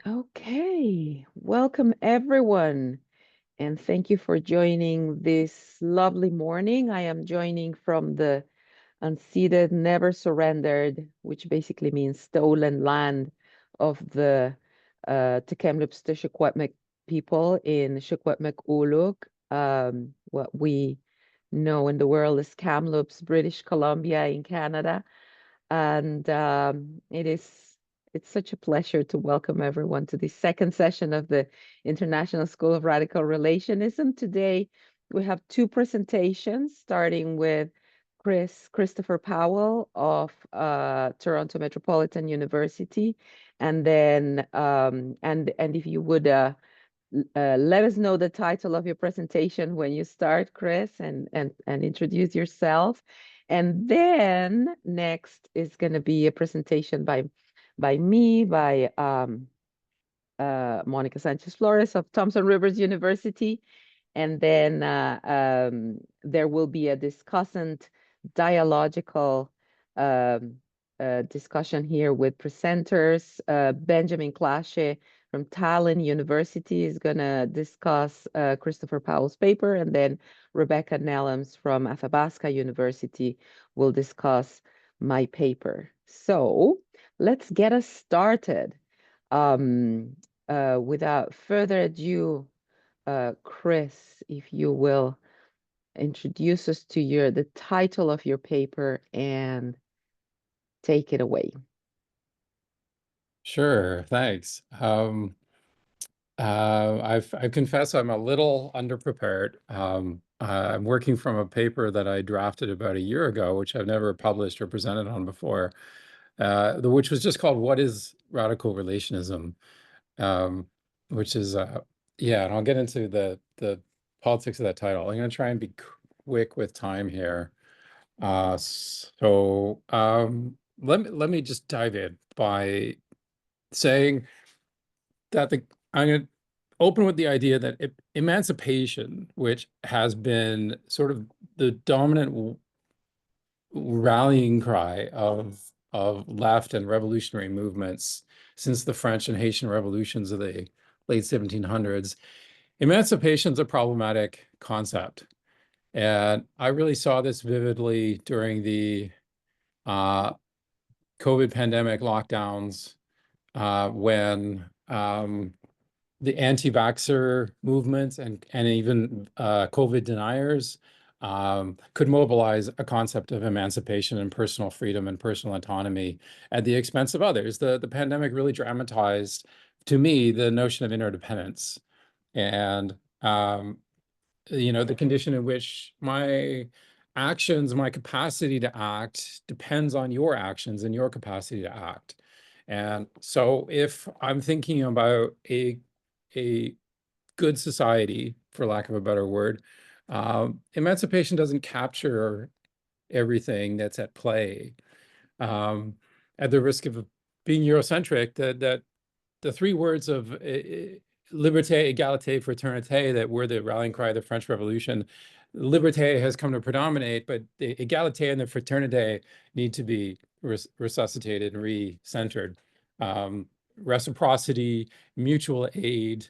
Okay, welcome everyone, and thank you for joining this lovely morning. I am joining from the unceded, never surrendered, which basically means stolen land of the Tk'emlúps te Secwépemc people in Secwépemc Uluk, what we know in the world as Kamloops, British Columbia in Canada. And it's such a pleasure to welcome everyone to the second session of the International School of Radical Relationism. Today, we have two presentations, starting with Christopher Powell of Toronto Metropolitan University, and then and if you would let us know the title of your presentation when you start, Chris, and introduce yourself. And then next is going to be a presentation by me, by Monica Sanchez-Flores of Thompson Rivers University. And then there will be a discussant dialogical discussion here with presenters. Benjamin Clashe from Tallinn University is going to discuss Christopher Powell's paper, and then Rebecca Nellams from Athabasca University will discuss my paper. So let's get us started. Without further ado, Chris, if you will introduce us to the title of your paper and take it away. Sure, thanks. I confess I'm a little underprepared. I'm working from a paper that I drafted about a year ago, which I've never published or presented on before, which was just called "What is Radical Relationism?" Which is, yeah, and I'll get into the politics of that title. I'm going to try and be quick with time here. Let me just dive in by saying that I'm going to open with the idea that emancipation, which has been sort of the dominant rallying cry of left and revolutionary movements since the French and Haitian revolutions of the late 1700s, emancipation is a problematic concept. And I really saw this vividly during the COVID pandemic lockdowns, when the anti-vaxxer movements and even COVID deniers could mobilize a concept of emancipation and personal freedom and personal autonomy at the expense of others. The pandemic really dramatized, to me, the notion of interdependence and the condition in which my actions, my capacity to act depends on your actions and your capacity to act. And so if I'm thinking about a good society, for lack of a better word, emancipation doesn't capture everything that's at play. At the risk of being Eurocentric, that the three words of liberté, égalité, fraternité that were the rallying cry of the French Revolution, liberté has come to predominate, but the égalité and the fraternité need to be resuscitated and re-centered. Reciprocity, mutual aid,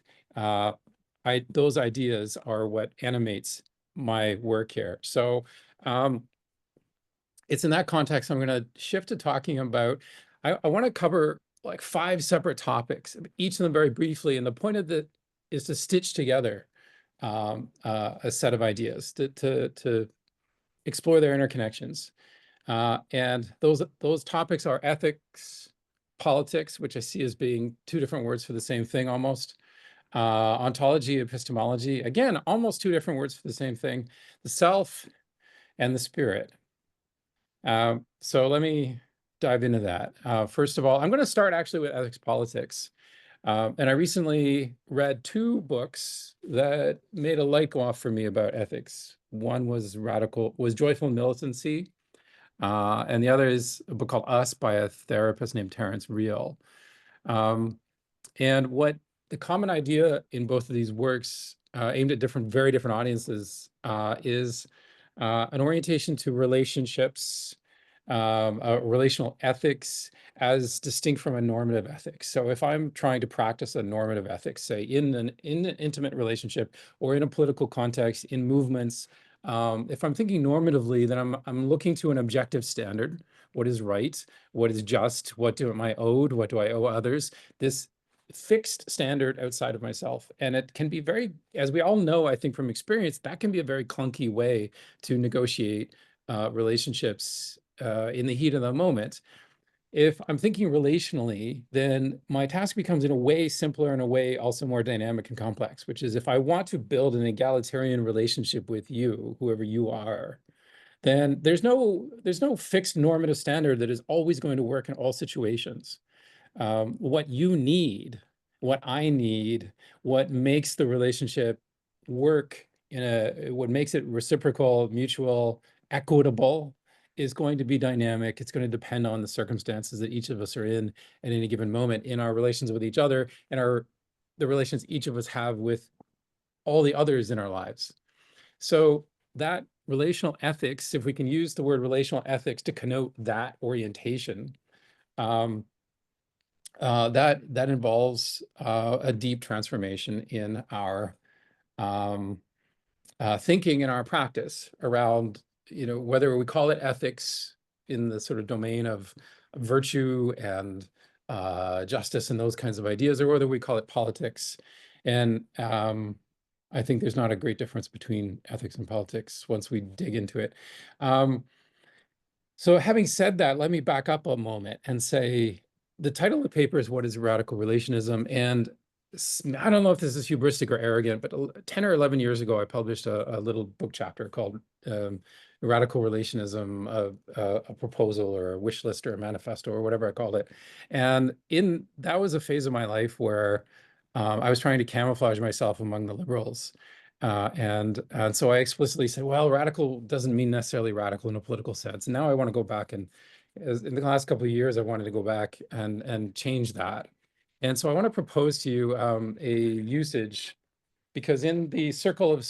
those ideas are what animates my work here. So it's in that context I'm going to shift to talking about, I want to cover like 5 separate topics, each of them very briefly. And the point of that is to stitch together a set of ideas to explore their interconnections. And those topics are ethics, politics, which I see as being 2 different words for the same thing almost. Ontology, epistemology, again, almost 2 different words for the same thing, the self and the spirit. So let me dive into that. First of all, I'm going to start actually with ethics politics. And I recently read 2 books that made a light go off for me about ethics. One was Joyful Militancy, and the other is a book called Us by a therapist named Terence Real. And what the common idea in both of these works, aimed at very different audiences, is an orientation to relationships, relational ethics as distinct from a normative ethics. So if I'm trying to practice a normative ethics, say in an intimate relationship or in a political context, in movements, if I'm thinking normatively, then I'm looking to an objective standard. What is right? What is just? What am I owed? What do I owe others? This fixed standard outside of myself. And it can be very, as we all know, I think from experience, that can be a very clunky way to negotiate relationships in the heat of the moment. If I'm thinking relationally, then my task becomes in a way simpler, in a way also more dynamic and complex, which is if I want to build an egalitarian relationship with you, whoever you are, then there's no fixed normative standard that is always going to work in all situations. What you need, what I need, what makes the relationship work what makes it reciprocal, mutual, equitable is going to be dynamic. It's going to depend on the circumstances that each of us are in at any given moment in our relations with each other and the relations each of us have with all the others in our lives. So that relational ethics, if we can use the word relational ethics to connote that orientation, that involves a deep transformation in our thinking and our practice around, whether we call it ethics in the sort of domain of virtue and justice and those kinds of ideas, or whether we call it politics. And I think there's not a great difference between ethics and politics once we dig into it. So having said that, let me back up a moment and say, the title of the paper is What is Radical Relationism? And I don't know if this is hubristic or arrogant, but 10 or 11 years ago, I published a little book chapter called Radical Relationism, a proposal or a wish list or a manifesto or whatever I called it. And that was a phase of my life where I was trying to camouflage myself among the liberals. And so I explicitly said, well, radical doesn't mean necessarily radical in a political sense. And now I want to go back and in the last couple of years, I wanted to go back and change that. And so I want to propose to you a usage, because in the circle of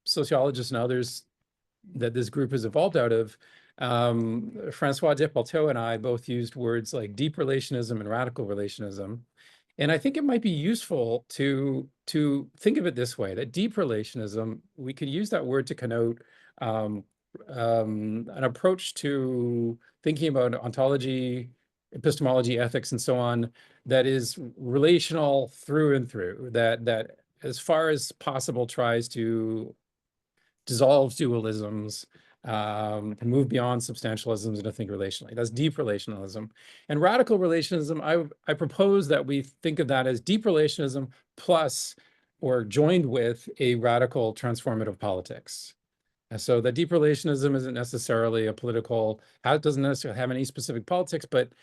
sociologists and others that this group has evolved out of, Francois Despolteau and I both used words like deep relationism and radical relationism. And I think it might be useful to think of it this way, that deep relationism, we could use that word to connote an approach to thinking about ontology, epistemology, ethics, and so on, that is relational through and through, that as far as possible tries to dissolve dualisms, and move beyond substantialisms and to think relationally. That's deep relationalism. And radical relationism, I propose that we think of that as deep relationism plus or joined with a radical transformative politics. And so the deep relationism isn't necessarily a political, it doesn't necessarily have any specific politics, but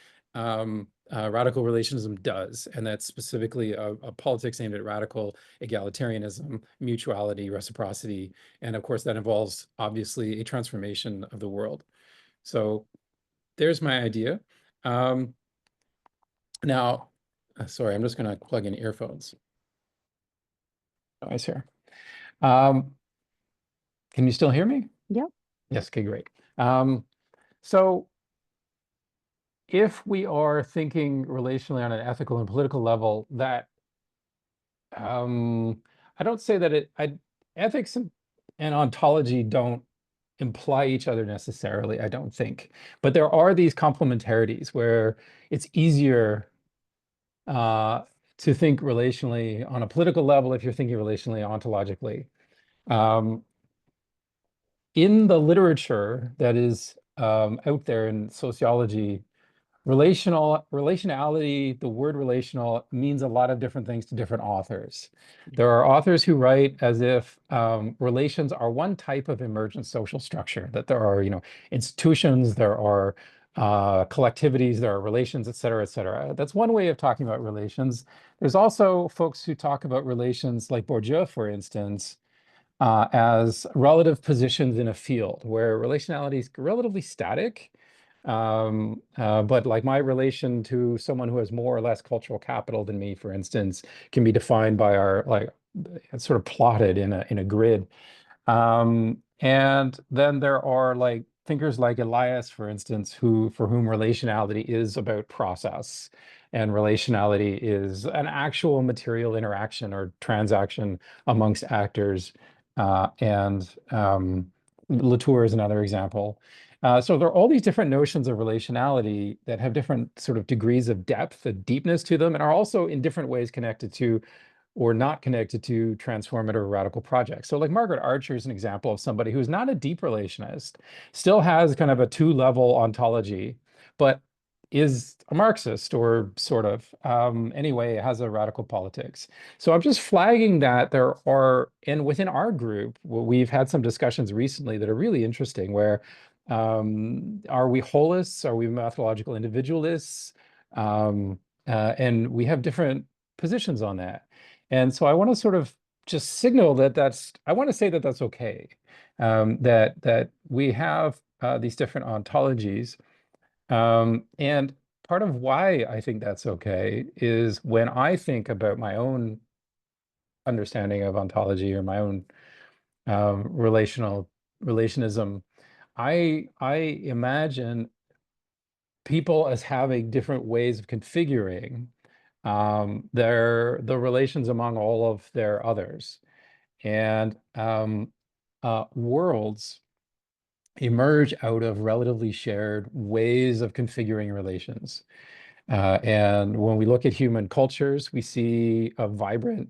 radical relationism does. And that's specifically a politics aimed at radical egalitarianism, mutuality, reciprocity. And of course, that involves obviously a transformation of the world. So there's my idea. Now, sorry, I'm just going to plug in earphones. Noise here. Can you still hear me? Yeah. Yes, okay, great. So if we are thinking relationally on an ethical and political level, that I don't say that ethics and ontology don't imply each other necessarily, I don't think. But there are these complementarities where it's easier to think relationally on a political level if you're thinking relationally ontologically. In the literature that is out there in sociology, relationality, the word relational means a lot of different things to different authors. There are authors who write as if relations are one type of emergent social structure, that there are, institutions, there are collectivities, there are relations, et cetera, et cetera. That's one way of talking about relations. There's also folks who talk about relations, like Bourdieu, for instance, as relative positions in a field where relationality is relatively static. But like my relation to someone who has more or less cultural capital than me, for instance, can be defined by it's sort of plotted in a grid. And then there are thinkers like Elias, for instance, for whom relationality is about process, and relationality is an actual material interaction or transaction amongst actors. And Latour is another example. So there are all these different notions of relationality that have different sort of degrees of depth and deepness to them, and are also in different ways connected to or not connected to transformative or radical projects. So like Margaret Archer is an example of somebody who's not a deep relationist, still has kind of a two-level ontology, but is a Marxist, or sort of, anyway, has a radical politics. So I'm just flagging that there are, and within our group, we've had some discussions recently that are really interesting, where are we holists? Are we methodological individualists? And we have different positions on that. And so I want to sort of just signal that I want to say that that's okay, that we have these different ontologies. And part of why I think that's okay is when I think about my own understanding of ontology, or my own relationism, I imagine people as having different ways of configuring the relations among all of their others. And worlds emerge out of relatively shared ways of configuring relations. And when we look at human cultures, we see a vibrant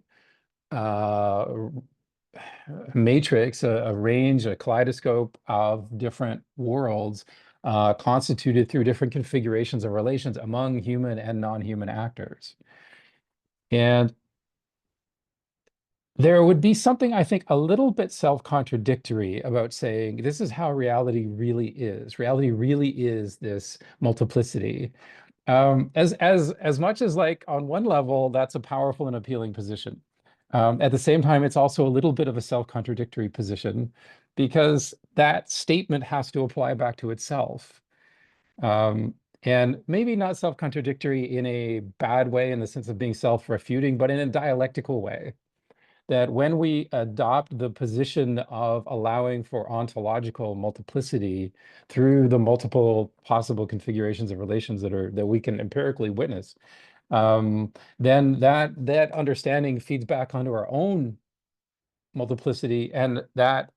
matrix, a range, a kaleidoscope of different worlds constituted through different configurations of relations among human and non-human actors. And there would be something, I think, a little bit self-contradictory about saying this is how reality really is. Reality really is this multiplicity. As much as, like, on one level, that's a powerful and appealing position. At the same time, it's also a little bit of a self-contradictory position, because that statement has to apply back to itself. And maybe not self-contradictory in a bad way, in the sense of being self-refuting, but in a dialectical way. That when we adopt the position of allowing for ontological multiplicity through the multiple possible configurations of relations that we can empirically witness, then that understanding feeds back onto our own multiplicity, and that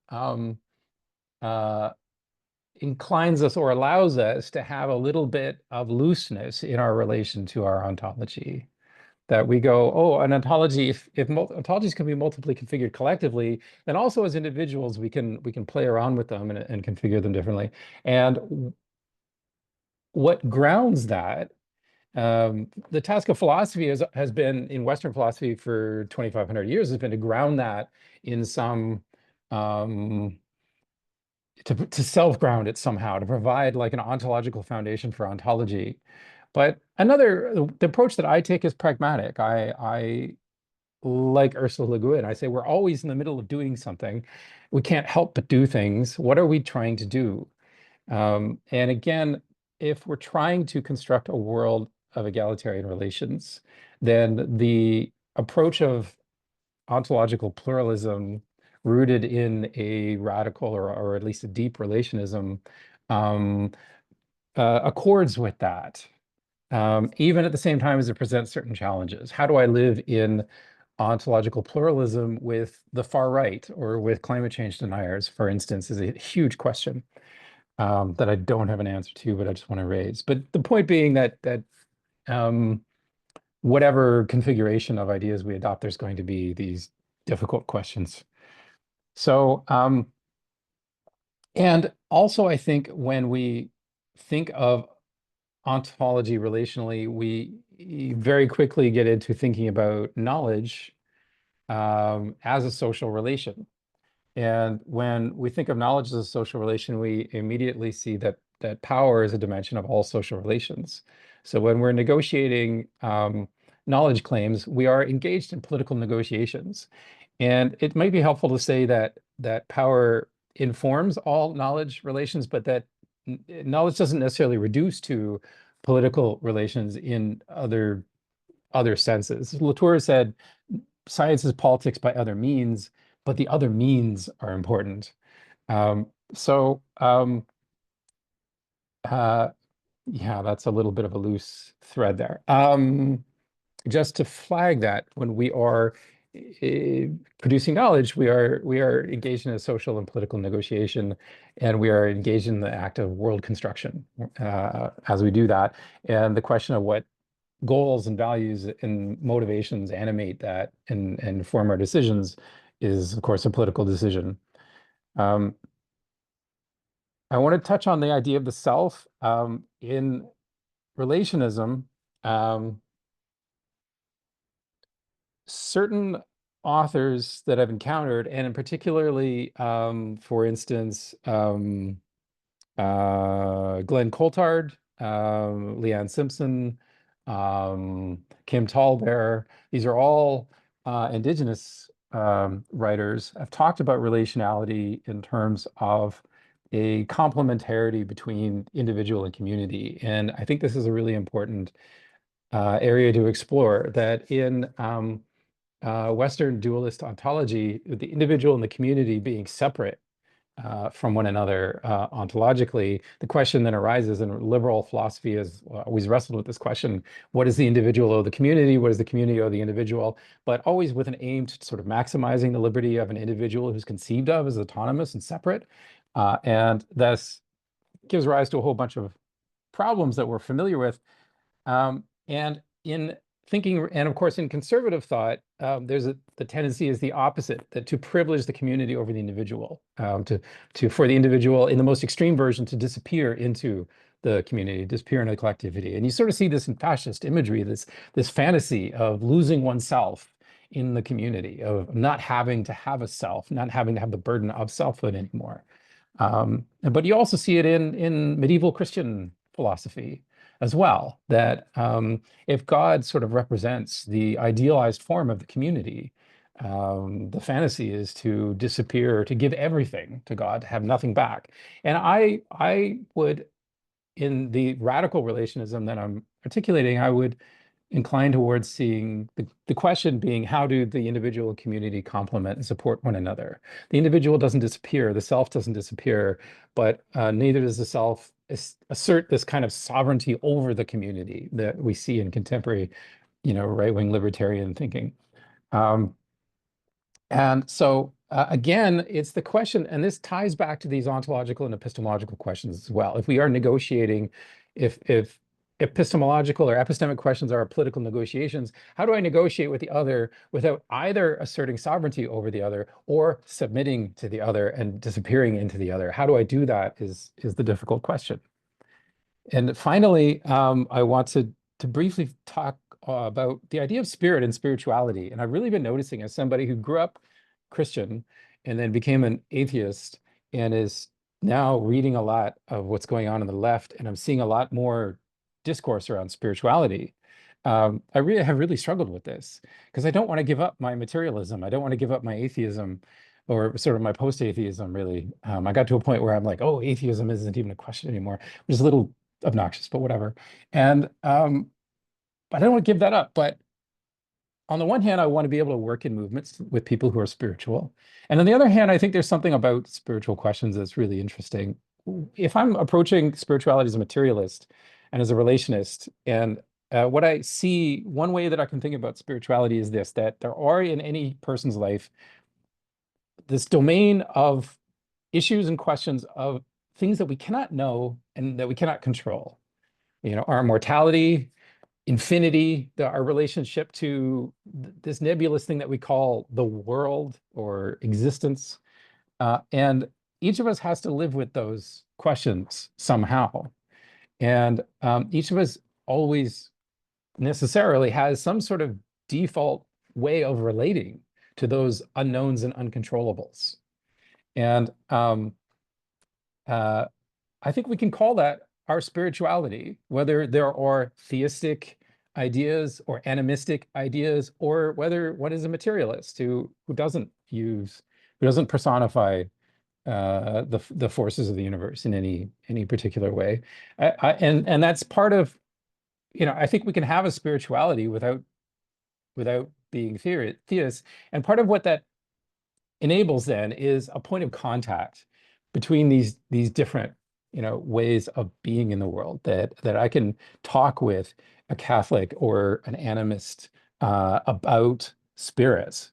inclines us, or allows us to have a little bit of looseness in our relation to our ontology. That we go, oh, an ontology, if ontologies can be multiply configured collectively, then also as individuals we can play around with them and configure them differently. And what grounds that, the task of philosophy has been, in Western philosophy for 2,500 years, has been to ground that in some, to self-ground it somehow, to provide like an ontological foundation for ontology. But the approach that I take is pragmatic. I like Ursula Le Guin, I say we're always in the middle of doing something. We can't help but do things. What are we trying to do? And again, if we're trying to construct a world of egalitarian relations, then the approach of ontological pluralism rooted in a radical, or at least a deep relationism, accords with that. Even at the same time as it presents certain challenges. How do I live in ontological pluralism with the far right, or with climate change deniers, for instance, is a huge question that I don't have an answer to, but I just want to raise. But the point being that whatever configuration of ideas we adopt, there's going to be these difficult questions. So, and also I think when we think of ontology relationally, we very quickly get into thinking about knowledge as a social relation. And when we think of knowledge as a social relation, we immediately see that power is a dimension of all social relations. So when we're negotiating knowledge claims, we are engaged in political negotiations. And it might be helpful to say that power informs all knowledge relations, but that knowledge doesn't necessarily reduce to political relations in other senses. Latour said, science is politics by other means, but the other means are important. So Yeah, that's a little bit of a loose thread there. Just to flag that when we are producing knowledge, we are engaged in a social and political negotiation, and we are engaged in the act of world construction as we do that. And the question of what goals and values and motivations animate that and form our decisions is, of course, a political decision. Um, I want to touch on the idea of the self in relationism. Um, certain authors that I've encountered, and in particularly, for instance, Glenn Coulthard, Leanne Simpson, Kim Tallbear. These are all Indigenous writers. Have talked about relationality in terms of a complementarity between individual and community. And I think this is a really important area to explore, that in Western dualist ontology, the individual and the community being separate from one another ontologically, the question then arises, and liberal philosophy has always wrestled with this question: what does the individual owe the community? What does the community owe the individual? But always with an aim to sort of maximizing the liberty of an individual who's conceived of as autonomous and separate. And this gives rise to a whole bunch of problems that we're familiar with. And in thinking, and of course, in conservative thought, the tendency is the opposite, that to privilege the community over the individual, for the individual in the most extreme version to disappear into the community, disappear into the collectivity. And you sort of see this in fascist imagery, this fantasy of losing oneself in the community, of not having to have a self, not having to have the burden of selfhood anymore. But you also see it in medieval Christian philosophy as well, that if God sort of represents the idealized form of the community, the fantasy is to disappear, to give everything to God, to have nothing back. And I would, in the radical relationism that I'm articulating, I would incline towards seeing the question being, how do the individual and community complement and support one another? The individual doesn't disappear, the self doesn't disappear, but neither does the self assert this kind of sovereignty over the community that we see in contemporary, right-wing libertarian thinking. And so again, it's the question, and this ties back to these ontological and epistemological questions as well. If we are negotiating, if epistemological or epistemic questions are political negotiations, how do I negotiate with the other without either asserting sovereignty over the other or submitting to the other and disappearing into the other? How do I do that is the difficult question. And finally, I want to briefly talk about the idea of spirit and spirituality. And I've really been noticing, as somebody who grew up Christian and then became an atheist and is now reading a lot of what's going on the left, and I'm seeing a lot more discourse around spirituality. I really have struggled with this because I don't want to give up my materialism. I don't want to give up my atheism, or sort of my post-atheism, really. I got to a point where I'm like, oh, atheism isn't even a question anymore, which is a little obnoxious, but whatever. And but I don't want to give that up. But on the one hand, I want to be able to work in movements with people who are spiritual. And on the other hand, I think there's something about spiritual questions that's really interesting. If I'm approaching spirituality as a materialist and as a relationist, and what I see, one way that I can think about spirituality is this: that there are in any person's life this domain of issues and questions of things that we cannot know and that we cannot control. Our mortality, infinity, our relationship to this nebulous thing that we call the world or existence. And each of us has to live with those questions somehow. And each of us always necessarily has some sort of default way of relating to those unknowns and uncontrollables. And I think we can call that our spirituality, whether there are theistic ideas or animistic ideas, or whether one is a materialist who doesn't personify the forces of the universe in any particular way. And that's part of, I think we can have a spirituality without being theists. And part of what that enables then is a point of contact between these different ways of being in the world, that I can talk with a Catholic or an animist about spirits,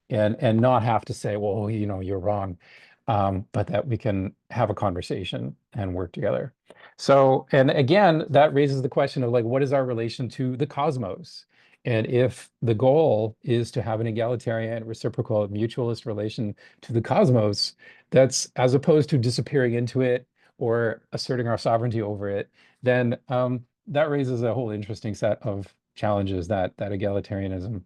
and not have to say, well, you're wrong, but that we can have a conversation and work together. So, and again, that raises the question of like, what is our relation to the cosmos? And if the goal is to have an egalitarian, reciprocal, mutualist relation to the cosmos, that's as opposed to disappearing into it or asserting our sovereignty over it, then that raises a whole interesting set of challenges, that egalitarianism.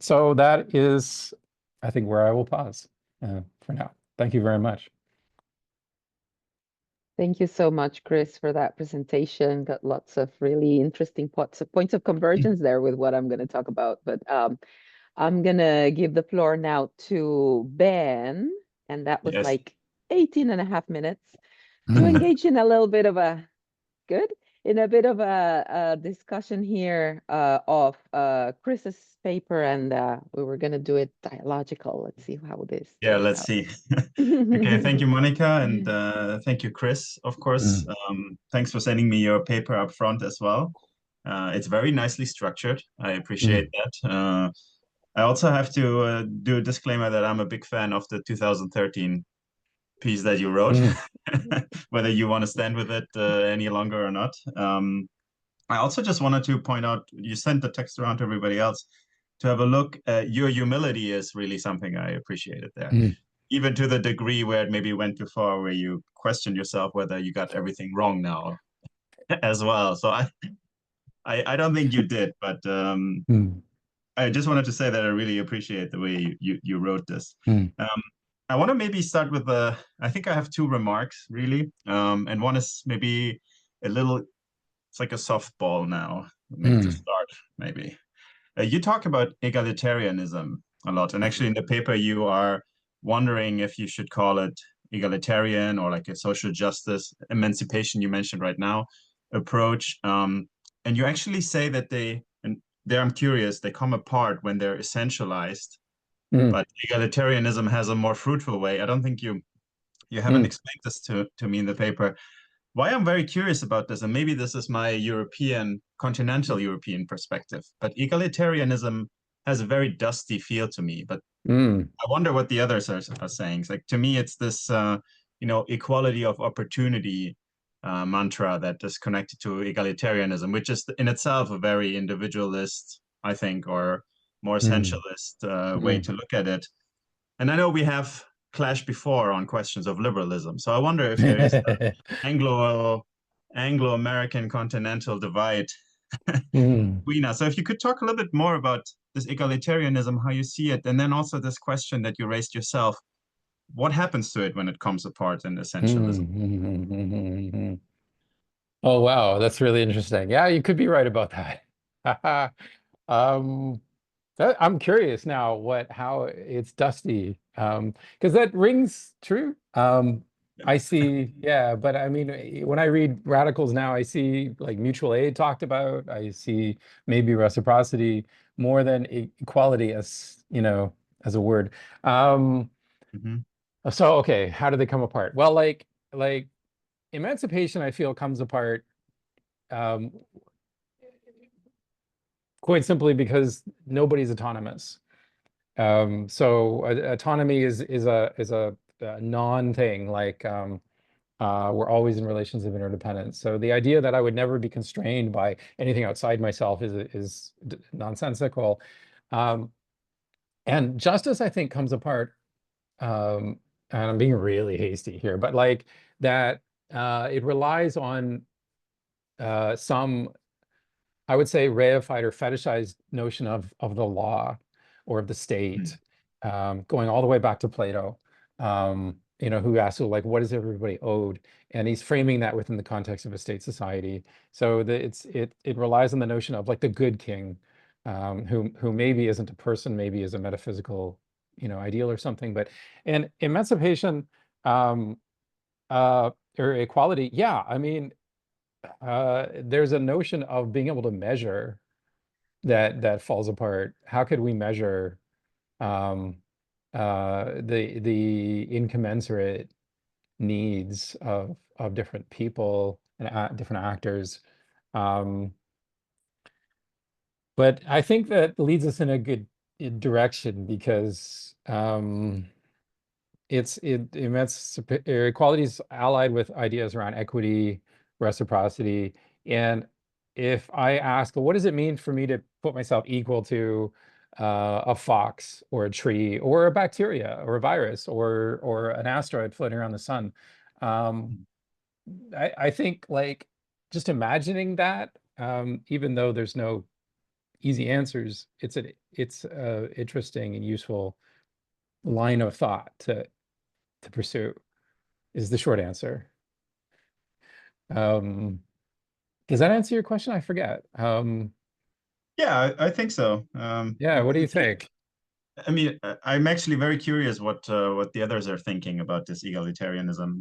So that is, I think, where I will pause for now. Thank you very much. Thank you so much, Chris, for that presentation. Got lots of really interesting points of convergence there with what I'm going to talk about. But I'm going to give the floor now to Ben, and that was Yes. like 18 and a half minutes to engage in a little bit of a discussion here of Chris's paper, and we were going to do it dialogical. Let's see how this Yeah, turns let's out. see. Okay, thank you, Monica, and thank you, Chris, of course. Thanks for sending me your paper up front as well. It's very nicely structured. I appreciate that. I also have to do a disclaimer that I'm a big fan of the 2013 piece that you wrote, whether you want to stand with it any longer or not. I also just wanted to point out, you sent the text around to everybody else to have a look. Your humility is really something I appreciated there, even to the degree where it maybe went too far, where you questioned yourself whether you got everything wrong now as well. So I don't think you did, but I just wanted to say that I really appreciate the way you wrote this. I want to maybe start with I think I have two remarks really, and one is maybe a little, it's like a softball now, maybe to start, maybe. You talk about egalitarianism a lot, and actually in the paper you are wondering if you should call it egalitarian or like a social justice, emancipation you mentioned right now, approach. And you actually say that and there I'm curious, they come apart when they're essentialized, but egalitarianism has a more fruitful way. I don't think you haven't explained this to me in the paper. Why I'm very curious about this, and maybe this is my continental European perspective, but egalitarianism has a very dusty feel to me. But I wonder what the others are saying. It's like, to me, it's this, equality of opportunity mantra that is connected to egalitarianism, which is in itself a very individualist, I think, or more essentialist way to look at it. And I know we have clashed before on questions of liberalism. So I wonder if there is an Anglo-American continental divide between us. So if you could talk a little bit more about this egalitarianism, how you see it, and then also this question that you raised yourself, what happens to it when it comes apart in essentialism? Oh, wow, that's really interesting. Yeah, you could be right about that. Um, I'm curious now how it's dusty, because that rings true. I see, yeah, but I mean, when I read radicals now, I see like mutual aid talked about. I see maybe reciprocity more than equality as as a word. So okay, how do they come apart? Well, like emancipation, I feel comes apart quite simply because nobody's autonomous. So autonomy is a non-thing. Like we're always in relations of interdependence. So the idea that I would never be constrained by anything outside myself is nonsensical. And justice, I think, comes apart. And I'm being really hasty here, but like that, it relies on some, I would say, reified or fetishized notion of the law or of the state, going all the way back to Plato, who asked, like, what is everybody owed? And he's framing that within the context of a state society. So it relies on the notion of like the good king, who maybe isn't a person, maybe is a metaphysical, ideal or something. And emancipation, or equality, yeah, I mean, there's a notion of being able to measure that falls apart. How could we measure the incommensurate needs of different people and different actors. But I think that leads us in a good direction, because equality is allied with ideas around equity, reciprocity. And if I ask, well, what does it mean for me to put myself equal to a fox or a tree or a bacteria or a virus or an asteroid floating around the sun? I think, like, just imagining that, even though there's no easy answers, it's a interesting and useful line of thought to pursue, is the short answer. Does that answer your question? I forget. Yeah, I think so. Yeah, what do you think? I mean, I'm actually very curious what the others are thinking about this egalitarianism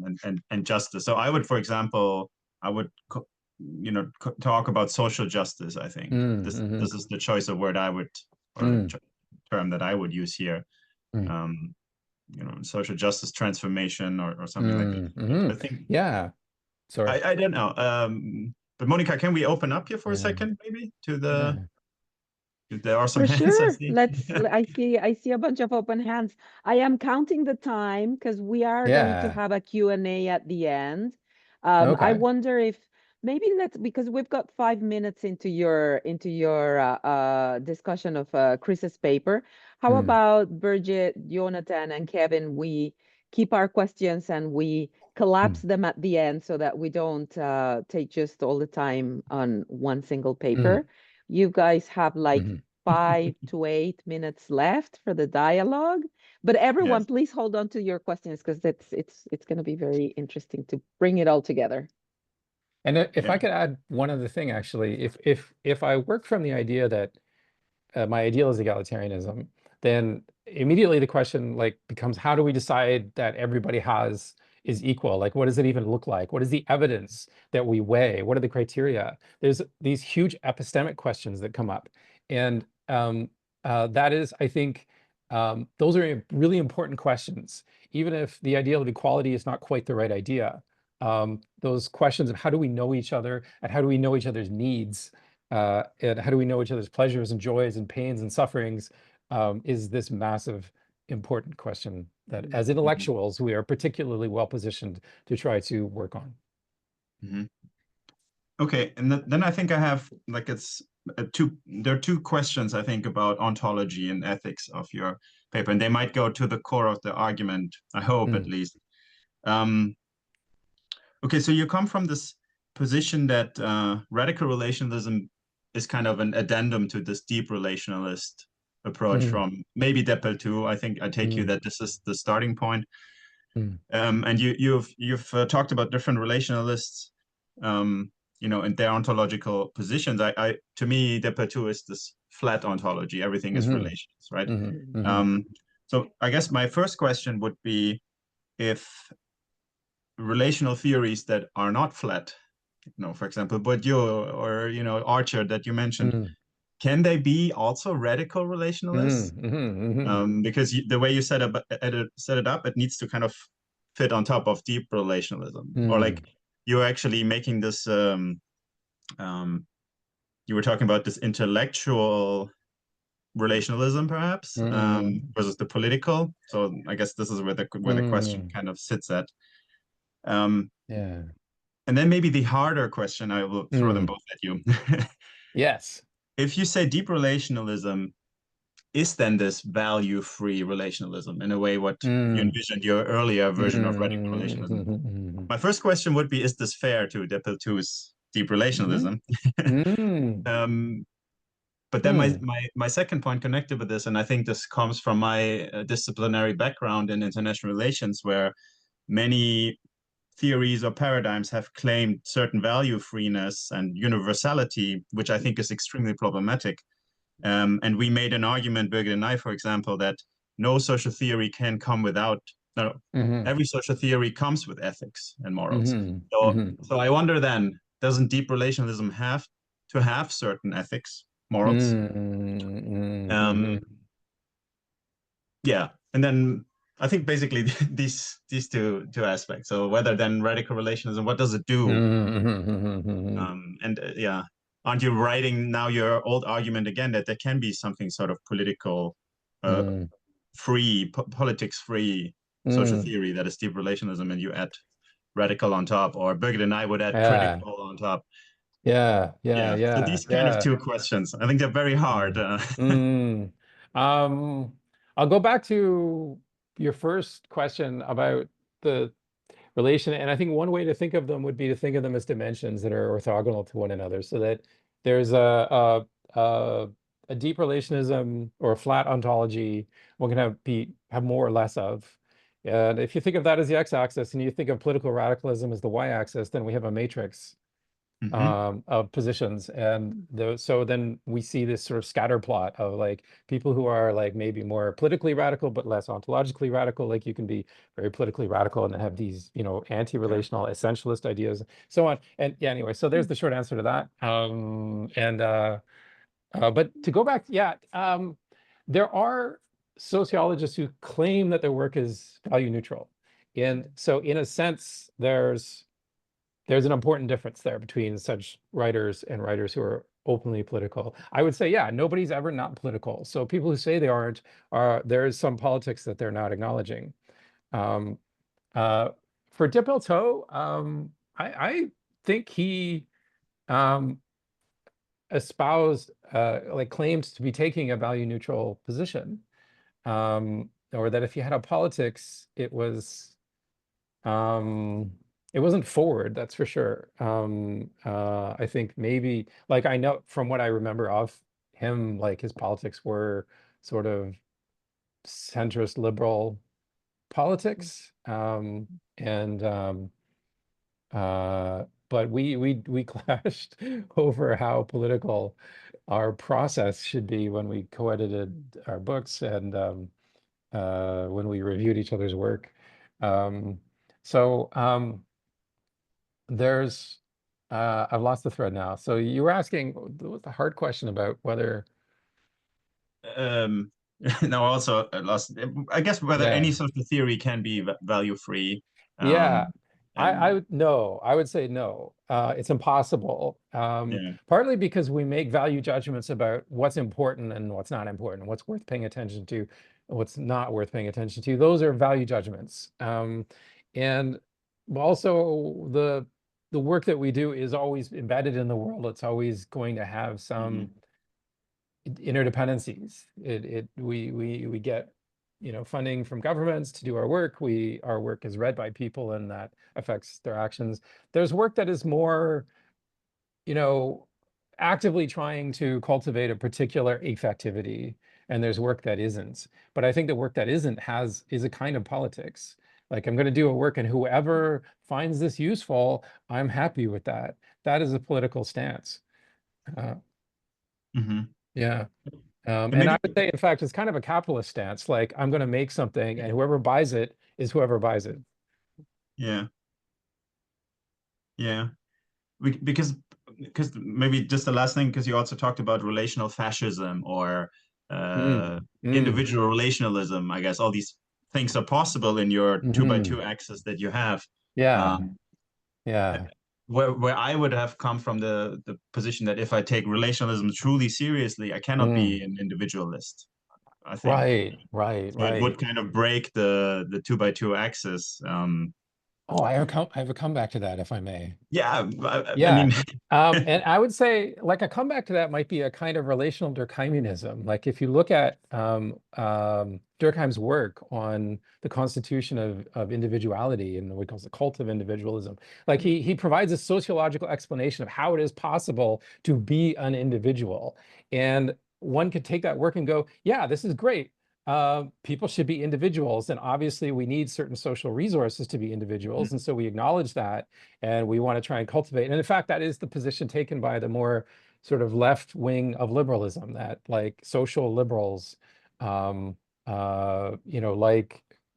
and justice. So I would, for example, talk about social justice. I think this is the choice of word I would, or the term that I would use here. Social justice transformation or something like that. I think. Yeah. Sorry. I don't know. But Monica, can we open up here for a second, maybe, to the? Yeah. There are some For hands, I sure. see. I see a bunch of open hands. I am counting the time because we are going to have a Q&A at the end. I Okay. wonder if maybe because we've got 5 minutes into your discussion of Chris's paper. How about Birgit, Jonathan, and Kevin? We keep our questions and we collapse them at the end so that we don't take just all the time on one single paper. You guys have like 5 to 8 minutes left for the dialogue, but everyone, Yes. please hold on to your questions, because it's going to be very interesting to bring it all together. And if I could add one other thing, actually, if I work from the idea that my ideal is egalitarianism, then immediately the question becomes, how do we decide that everybody is equal? Like, what does it even look like? What is the evidence that we weigh? What are the criteria? There's these huge epistemic questions that come up. And that is, I think, those are really important questions. Even if the ideal of equality is not quite the right idea, those questions of how do we know each other, and how do we know each other's needs, and how do we know each other's pleasures and joys and pains and sufferings, is this massive, important question that as intellectuals, we are particularly well positioned to try to work on. Okay, and then I think I have there are two questions, I think, about ontology and ethics of your paper, and they might go to the core of the argument, I hope, at least. Okay, so you come from this position that radical relationalism is kind of an addendum to this deep relationalist approach from maybe Decolonial. I think I take you that this is the starting point. And you've talked about different relationalists, and their ontological positions. To me, Decolonial is this flat ontology. Everything is relations, right? So I guess my first question would be, if relational theories that are not flat, for example, Bourdieu or Archer that you mentioned, can they be also radical relationalists? Because the way you set it up, it needs to kind of fit on top of deep relationalism, or like you're actually making this. You were talking about this intellectual relationalism, perhaps, versus the political. So I guess this is where the question kind of sits at. And then maybe the harder question, I will throw them both at you. Yes. If you say deep relationalism is then this value-free relationalism, in a way what you envisioned your earlier version of radical relationalism. My first question would be, is this fair to Decolonio's deep relationalism? But then my second point connected with this, and I think this comes from my disciplinary background in international relations, where many theories or paradigms have claimed certain value freeness and universality, which I think is extremely problematic. And we made an argument, Birgit and I, for example, that no social theory can come without, every social theory comes with ethics and morals. So I wonder then, doesn't deep relationalism have to have certain ethics, morals? Yeah, and then I think basically these two aspects. So whether then radical relationism, what does it do? And yeah, aren't you writing now your old argument again that there can be something sort of political, free, politics free social theory that is deep relationism, and you add radical on top, or Birgit and I would add critical on top. Yeah. So these kind of two questions, I think they're very hard. I'll go back to your first question about the relation, and I think one way to think of them would be to think of them as dimensions that are orthogonal to one another, so that there's a deep relationism or a flat ontology one can have more or less of. And if you think of that as the x-axis and you think of political radicalism as the y-axis, then we have a matrix of positions, and so then we see this sort of scatter plot of like people who are like maybe more politically radical but less ontologically radical. Like you can be very politically radical and then have these, you know, anti-relational essentialist ideas, so on. And yeah, anyway, so there's the short answer to that. But to go back, there are sociologists who claim that their work is value neutral, and so in a sense there's an important difference there between such writers and writers who are openly political. I would say, yeah, nobody's ever not political. So people who say they aren't, there is some politics that they're not acknowledging. For Dipelteau, I think he espoused, like claimed to be taking a value neutral position, or that if you had a politics, it wasn't forward, that's for sure. I think maybe, like, I know from what I remember of him, like his politics were sort of centrist liberal politics. But we clashed over how political our process should be when we co-edited our books and when we reviewed each other's work. There's I've lost the thread now. So you were asking the hard question about whether no, also lost, I guess, whether any social theory can be value free. I would say no. It's impossible. Partly because we make value judgments about what's important and what's not important, what's worth paying attention to, what's not worth paying attention to. Those are value judgments. And also the work that we do is always embedded in the world. It's always going to have some interdependencies. We get, you know, funding from governments to do our work. Our work is read by people and that affects their actions. There's work that is more, you know, actively trying to cultivate a particular affectivity, and there's work that isn't. But I think the work that isn't is a kind of politics. Like, I'm going to do a work and whoever finds this useful, I'm happy with that. That is a political stance. Yeah. And I would say, in fact, it's kind of a capitalist stance. Like, I'm going to make something and whoever buys it is whoever buys it. Yeah. Because maybe just the last thing, because you also talked about relational fascism or individual relationalism. I guess all these things are possible in your 2x2 axis that you have. Where I would have come from the position that if I take relationalism truly seriously, I cannot be an individualist, I think. Right. It would kind of break the 2x2 axis. I have a comeback to that, if I may. I mean, and I would say, like, a comeback to that might be a kind of relational Durkheimianism. Like, if you look at Durkheim's work on the constitution of individuality and what he calls the cult of individualism, like he provides a sociological explanation of how it is possible to be an individual. And one could take that work and go, yeah, this is great. People should be individuals, and obviously we need certain social resources to be individuals, and so we acknowledge that, and we want to try and cultivate. And in fact, that is the position taken by the more sort of left wing of liberalism, that like social liberals, like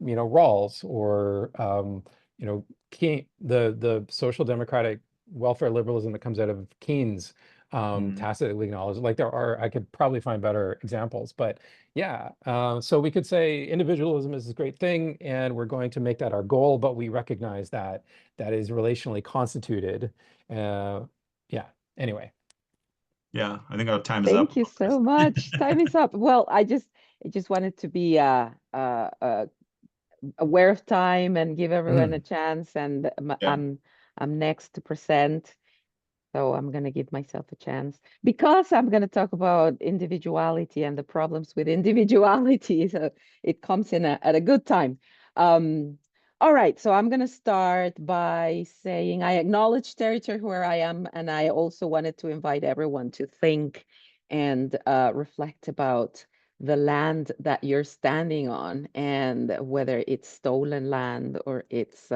Rawls or the social democratic welfare liberalism that comes out of Keynes, tacitly acknowledged. Like I could probably find better examples, but yeah. So we could say individualism is a great thing, and we're going to make that our goal, but we recognize that that is relationally constituted. Yeah. Anyway. Yeah, I think our time is up. Thank you so much. Time is up. Well, I just wanted to be aware of time and give everyone a chance. And I'm next to present, so I'm going to give myself a chance because I'm going to talk about individuality and the problems with individuality. So it comes in at a good time. All right, so I'm going to start by saying I acknowledge territory where I am, and I also wanted to invite everyone to think and reflect about the land that you're standing on, and whether it's stolen land or it's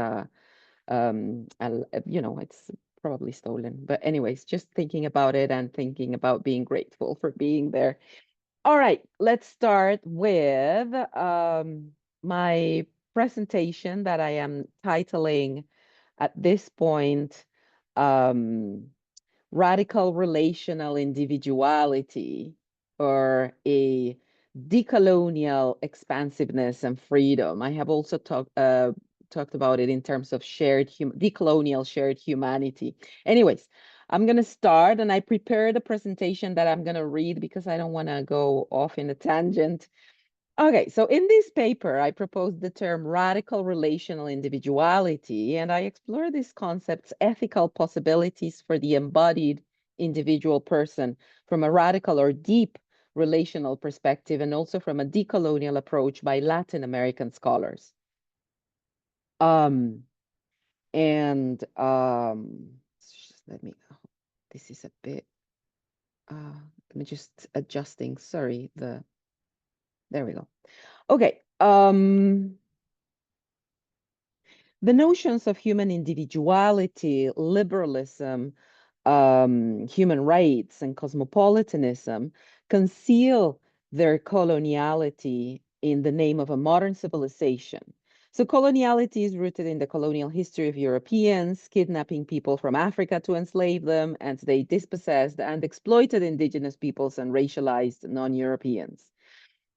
it's probably stolen. But anyways, just thinking about it and thinking about being grateful for being there. All right, let's start with my presentation that I am titling at this point, Radical Relational Individuality, or a Decolonial Expansiveness and Freedom. I have also talked about it in terms of decolonial shared humanity. Anyways, I'm going to start, and I prepared a presentation that I'm going to read because I don't want to go off in a tangent. Okay, so in this paper, I proposed the term radical relational individuality, and I explore this concept's ethical possibilities for the embodied individual person from a radical or deep relational perspective, and also from a decolonial approach by Latin American scholars. Let me, this is a bit, let me just adjusting, sorry, there we go. Okay, the notions of human individuality, liberalism, human rights, and cosmopolitanism conceal their coloniality in the name of a modern civilization. So coloniality is rooted in the colonial history of Europeans, kidnapping people from Africa to enslave them, and they dispossessed and exploited indigenous peoples and racialized non-Europeans.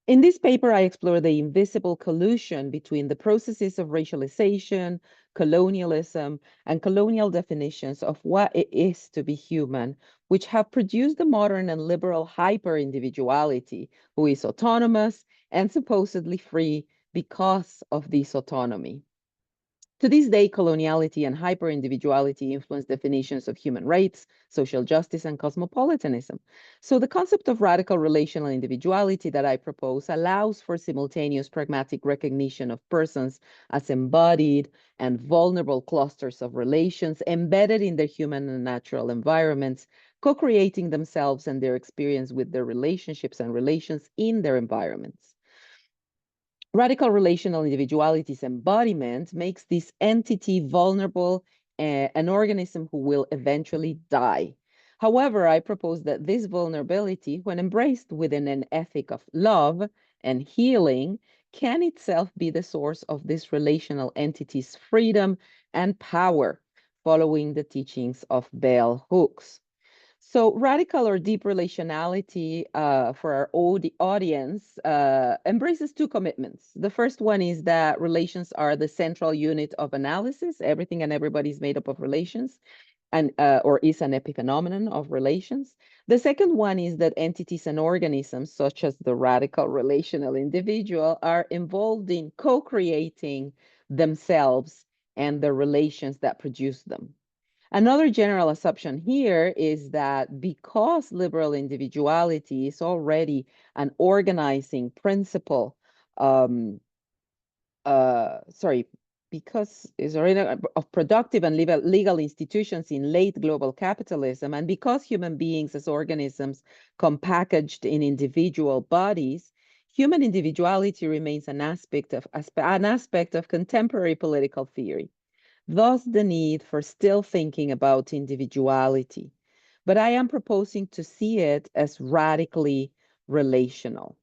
In this paper, I explore the invisible collusion between the processes of racialization, colonialism, and colonial definitions of what it is to be human, which have produced the modern and liberal hyper-individuality, who is autonomous and supposedly free because of this autonomy. To this day, coloniality and hyper-individuality influence definitions of human rights, social justice, and cosmopolitanism. So the concept of radical relational individuality that I propose allows for simultaneous pragmatic recognition of persons as embodied and vulnerable clusters of relations embedded in their human and natural environments, co-creating themselves and their experience with their relationships and relations in their environments. Radical relational individuality's embodiment makes this entity vulnerable, an organism who will eventually die. However, I propose that this vulnerability, when embraced within an ethic of love and healing, can itself be the source of this relational entity's freedom and power, following the teachings of Bell Hooks. So radical or deep relationality for our audience embraces two commitments. The first one is that relations are the central unit of analysis. Everything and everybody is made up of relations, and or is an epiphenomenon of relations. The second one is that entities and organisms, such as the radical relational individual, are involved in co-creating themselves and the relations that produce them. Another general assumption here is that because liberal individuality is already an organizing principle, because it's already of productive and legal institutions in late global capitalism, and because human beings as organisms come packaged in individual bodies, human individuality remains an aspect of contemporary political theory. Thus, the need for still thinking about individuality. But I am proposing to see it as radically relational.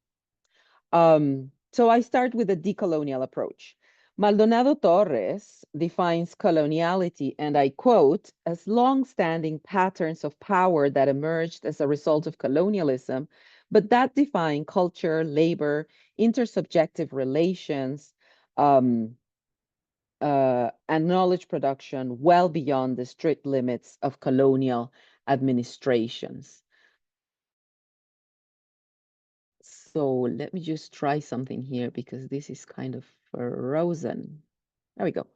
So I start with a decolonial approach. Maldonado Torres defines coloniality, and I quote, as long-standing patterns of power that emerged as a result of colonialism, but that define culture, labor, intersubjective relations, and knowledge production well beyond the strict limits of colonial administrations. So let me just try something here because this is kind of frozen. There we go.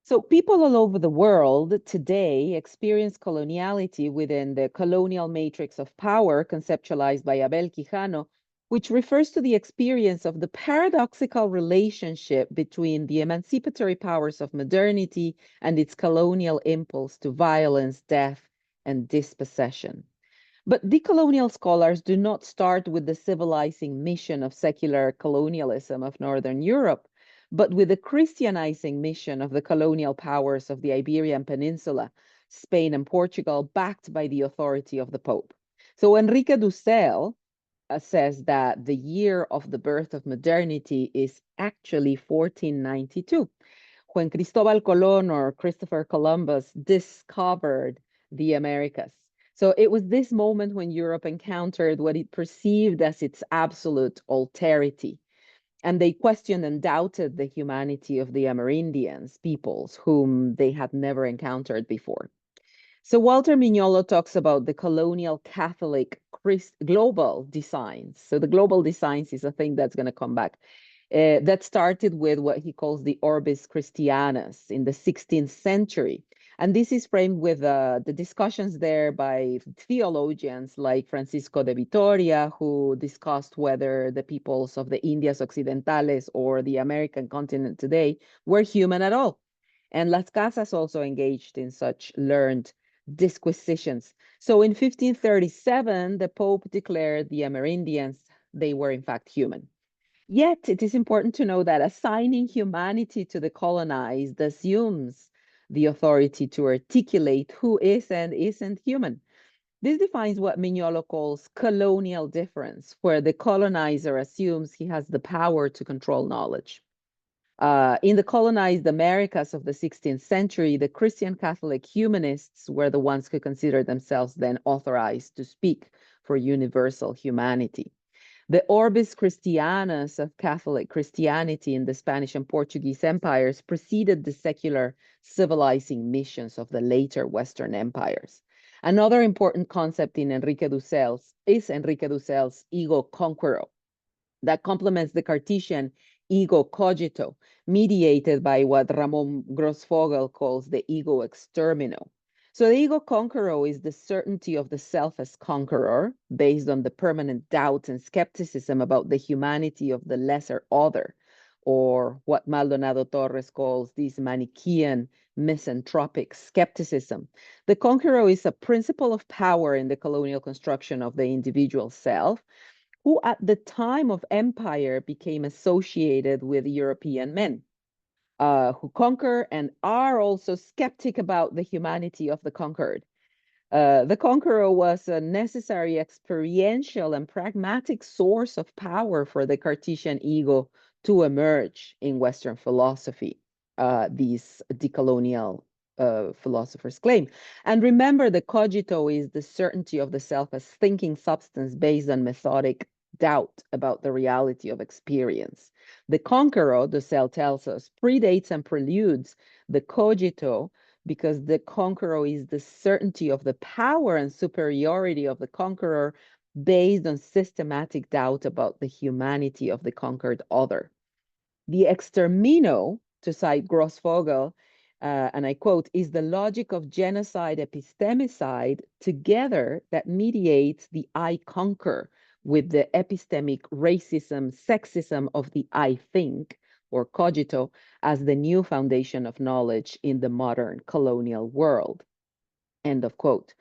So people all over the world today experience coloniality within the colonial matrix of power conceptualized by Abel Quijano, which refers to the experience of the paradoxical relationship between the emancipatory powers of modernity and its colonial impulse to violence, death, and dispossession. But decolonial scholars do not start with the civilizing mission of secular colonialism of Northern Europe, but with the Christianizing mission of the colonial powers of the Iberian Peninsula, Spain and Portugal, backed by the authority of the Pope. So Enrique Dussel says that the year of the birth of modernity is actually 1492, when Cristobal Colon or Christopher Columbus discovered the Americas. So it was this moment when Europe encountered what it perceived as its absolute alterity. And they questioned and doubted the humanity of the Amerindians, peoples whom they had never encountered before. So Walter Mignolo talks about the colonial Catholic global designs. So the global designs is a thing that's going to come back. That started with what he calls the Orbis Christianus in the 16th century. And this is framed with the discussions there by theologians like Francisco de Vitoria, who discussed whether the peoples of the Indias Occidentales or the American continent today were human at all. And Las Casas also engaged in such learned disquisitions. So in 1537, the Pope declared the Amerindians, they were in fact human. Yet it is important to know that assigning humanity to the colonized assumes the authority to articulate who is and isn't human. This defines what Mignolo calls colonial difference, where the colonizer assumes he has the power to control knowledge. In the colonized Americas of the 16th century, the Christian Catholic humanists were the ones who considered themselves then authorized to speak for universal humanity. The Orbis Christianus of Catholic Christianity in the Spanish and Portuguese empires preceded the secular civilizing missions of the later Western empires. Another important concept in Enrique Dussel's is Enrique Dussel's ego conquero that complements the Cartesian ego cogito, mediated by what Ramon Grossfogel calls the ego extermino. So the ego conquero is the certainty of the self as conqueror, based on the permanent doubt and skepticism about the humanity of the lesser other, or what Maldonado Torres calls this Manichaean misanthropic skepticism. The conqueror is a principle of power in the colonial construction of the individual self, who at the time of empire became associated with European men. Who conquer and are also skeptic about the humanity of the conquered. The conqueror was a necessary experiential and pragmatic source of power for the Cartesian ego to emerge in Western philosophy, these decolonial philosophers claim. And remember, the cogito is the certainty of the self as thinking substance based on methodic doubt about the reality of experience. The conqueror, Dussel tells us, predates and preludes the cogito because the conqueror is the certainty of the power and superiority of the conqueror based on systematic doubt about the humanity of the conquered other. The extermino, to cite Grossfogel, and I quote, is the logic of genocide epistemicide together that mediates the I conquer with the epistemic racism, sexism of the I think, or cogito, as the new foundation of knowledge in the modern colonial world. End of quote.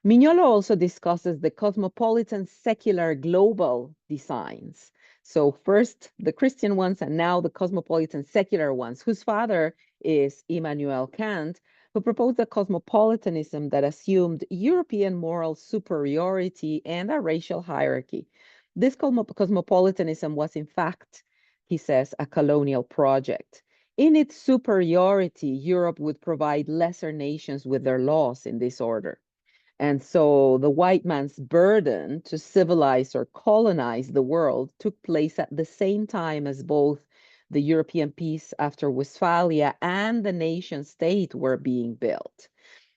Mignolo also discusses the cosmopolitan secular global designs. So first the Christian ones and now the cosmopolitan secular ones, whose father is Immanuel Kant, who proposed a cosmopolitanism that assumed European moral superiority and a racial hierarchy. This cosmopolitanism was in fact he says, a colonial project. In its superiority, Europe would provide lesser nations with their laws in this order. And so the white man's burden to civilize or colonize the world took place at the same time as both the European peace after Westphalia and the nation state were being built.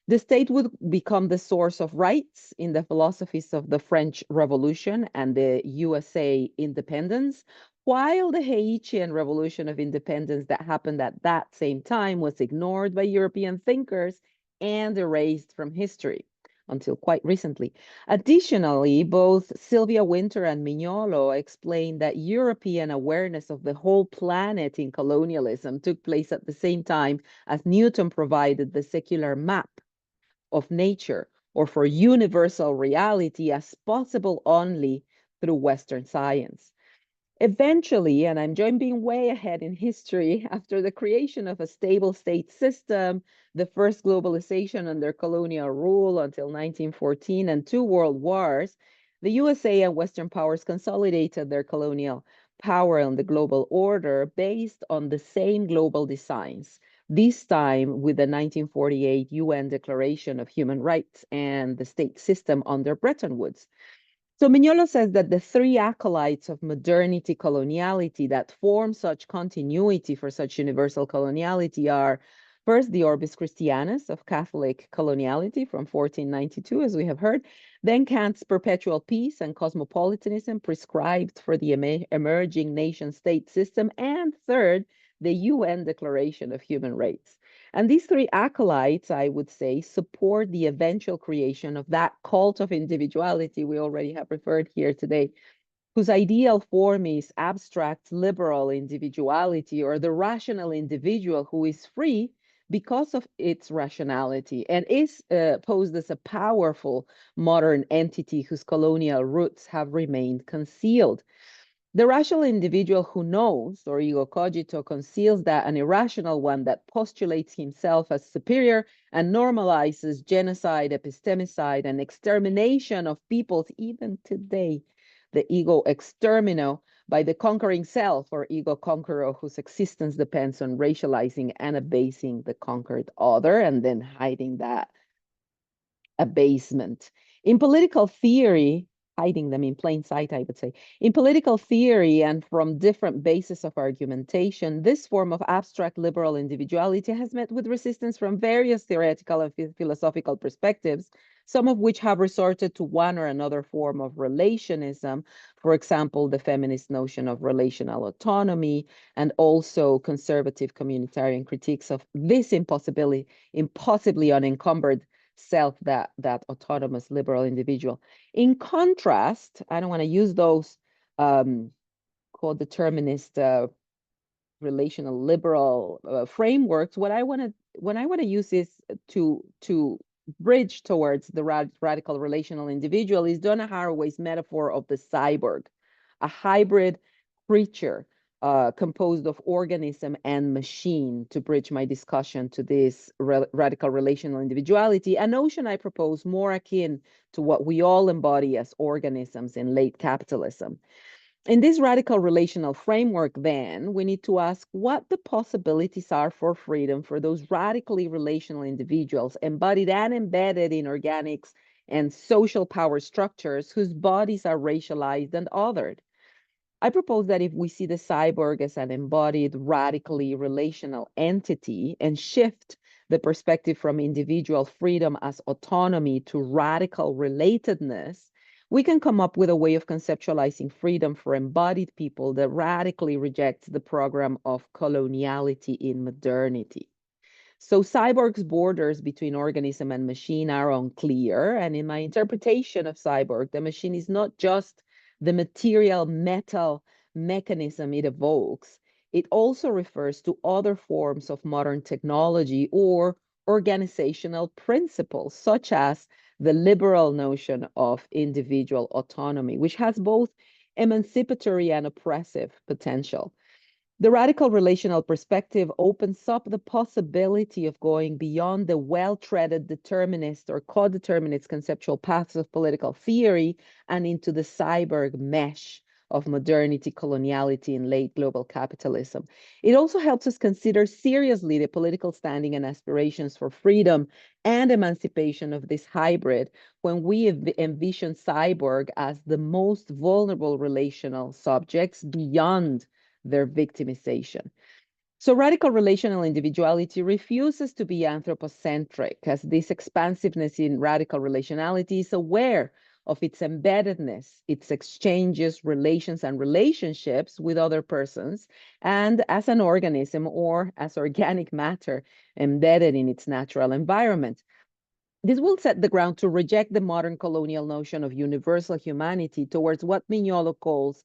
The state would become the source of rights in the philosophies of the French Revolution and the USA independence, while the Haitian Revolution of Independence that happened at that same time was ignored by European thinkers and erased from history until quite recently. Additionally, both Sylvia Wynter and Mignolo explained that European awareness of the whole planet in colonialism took place at the same time as Newton provided the secular map of nature, or for universal reality as possible only through Western science. Eventually, and I'm jumping way ahead in history, after the creation of a stable state system, the first globalization under colonial rule until 1914, and 2 world wars, the USA and Western powers consolidated their colonial power on the global order based on the same global designs, this time with the 1948 UN Declaration of Human Rights and the state system under Bretton Woods. So Mignolo says that the 3 acolytes of modernity coloniality that form such continuity for such universal coloniality are, first, the Orbis Christianus of Catholic coloniality from 1492, as we have heard, then Kant's perpetual peace and cosmopolitanism prescribed for the emerging nation-state system, and third, the UN Declaration of Human Rights. And these 3 acolytes, I would say, support the eventual creation of that cult of individuality we already have referred here today, whose ideal form is abstract liberal individuality, or the rational individual who is free because of its rationality and is posed as a powerful modern entity whose colonial roots have remained concealed. The rational individual who knows, or ego cogito, conceals that an irrational one that postulates himself as superior and normalizes genocide, epistemicide, and extermination of peoples even today. The ego extermino by the conquering self, or ego conqueror, whose existence depends on racializing and abasing the conquered other and then hiding that abasement. In political theory, hiding them in plain sight, I would say. In political theory and from different bases of argumentation, this form of abstract liberal individuality has met with resistance from various theoretical and philosophical perspectives, some of which have resorted to one or another form of relationism, for example, the feminist notion of relational autonomy, and also conservative communitarian critiques of this impossibly unencumbered self, that autonomous liberal individual. In contrast, I don't want to use those co-determinist relational liberal frameworks. What I want to use is to bridge towards the radical relational individual is Donna Haraway's metaphor of the cyborg, a hybrid creature composed of organism and machine, to bridge my discussion to this radical relational individuality, a notion I propose more akin to what we all embody as organisms in late capitalism. In this radical relational framework, then, we need to ask what the possibilities are for freedom for those radically relational individuals embodied and embedded in organics and social power structures whose bodies are racialized and othered. I propose that if we see the cyborg as an embodied, radically relational entity and shift the perspective from individual freedom as autonomy to radical relatedness, we can come up with a way of conceptualizing freedom for embodied people that radically rejects the program of coloniality in modernity. So cyborg's borders between organism and machine are unclear, and in my interpretation of cyborg, the machine is not just the material metal mechanism it evokes. It also refers to other forms of modern technology or organizational principles, such as the liberal notion of individual autonomy, which has both emancipatory and oppressive potential. The radical relational perspective opens up the possibility of going beyond the well-treaded determinist or co-determinist conceptual paths of political theory and into the cyborg mesh of modernity, coloniality, and late global capitalism. It also helps us consider seriously the political standing and aspirations for freedom and emancipation of this hybrid when we envision cyborg as the most vulnerable relational subjects beyond their victimization. So radical relational individuality refuses to be anthropocentric, as this expansiveness in radical relationality is aware of its embeddedness, its exchanges, relations, and relationships with other persons, and as an organism or as organic matter embedded in its natural environment. This will set the ground to reject the modern colonial notion of universal humanity towards what Mignolo calls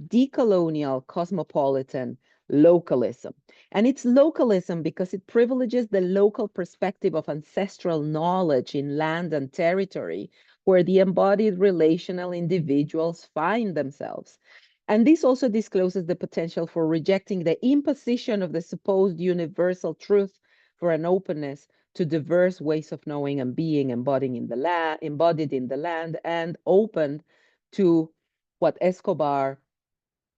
decolonial cosmopolitan localism. And it's localism because it privileges the local perspective of ancestral knowledge in land and territory where the embodied relational individuals find themselves. And this also discloses the potential for rejecting the imposition of the supposed universal truth for an openness to diverse ways of knowing and being embodied in the land, and open to what Escobar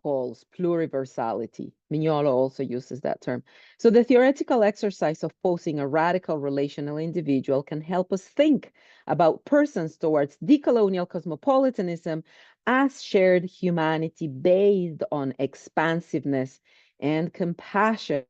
calls pluriversality. Mignolo also uses that term. So the theoretical exercise of posing a radical relational individual can help us think about persons towards decolonial cosmopolitanism as shared humanity based on expansiveness and compassion.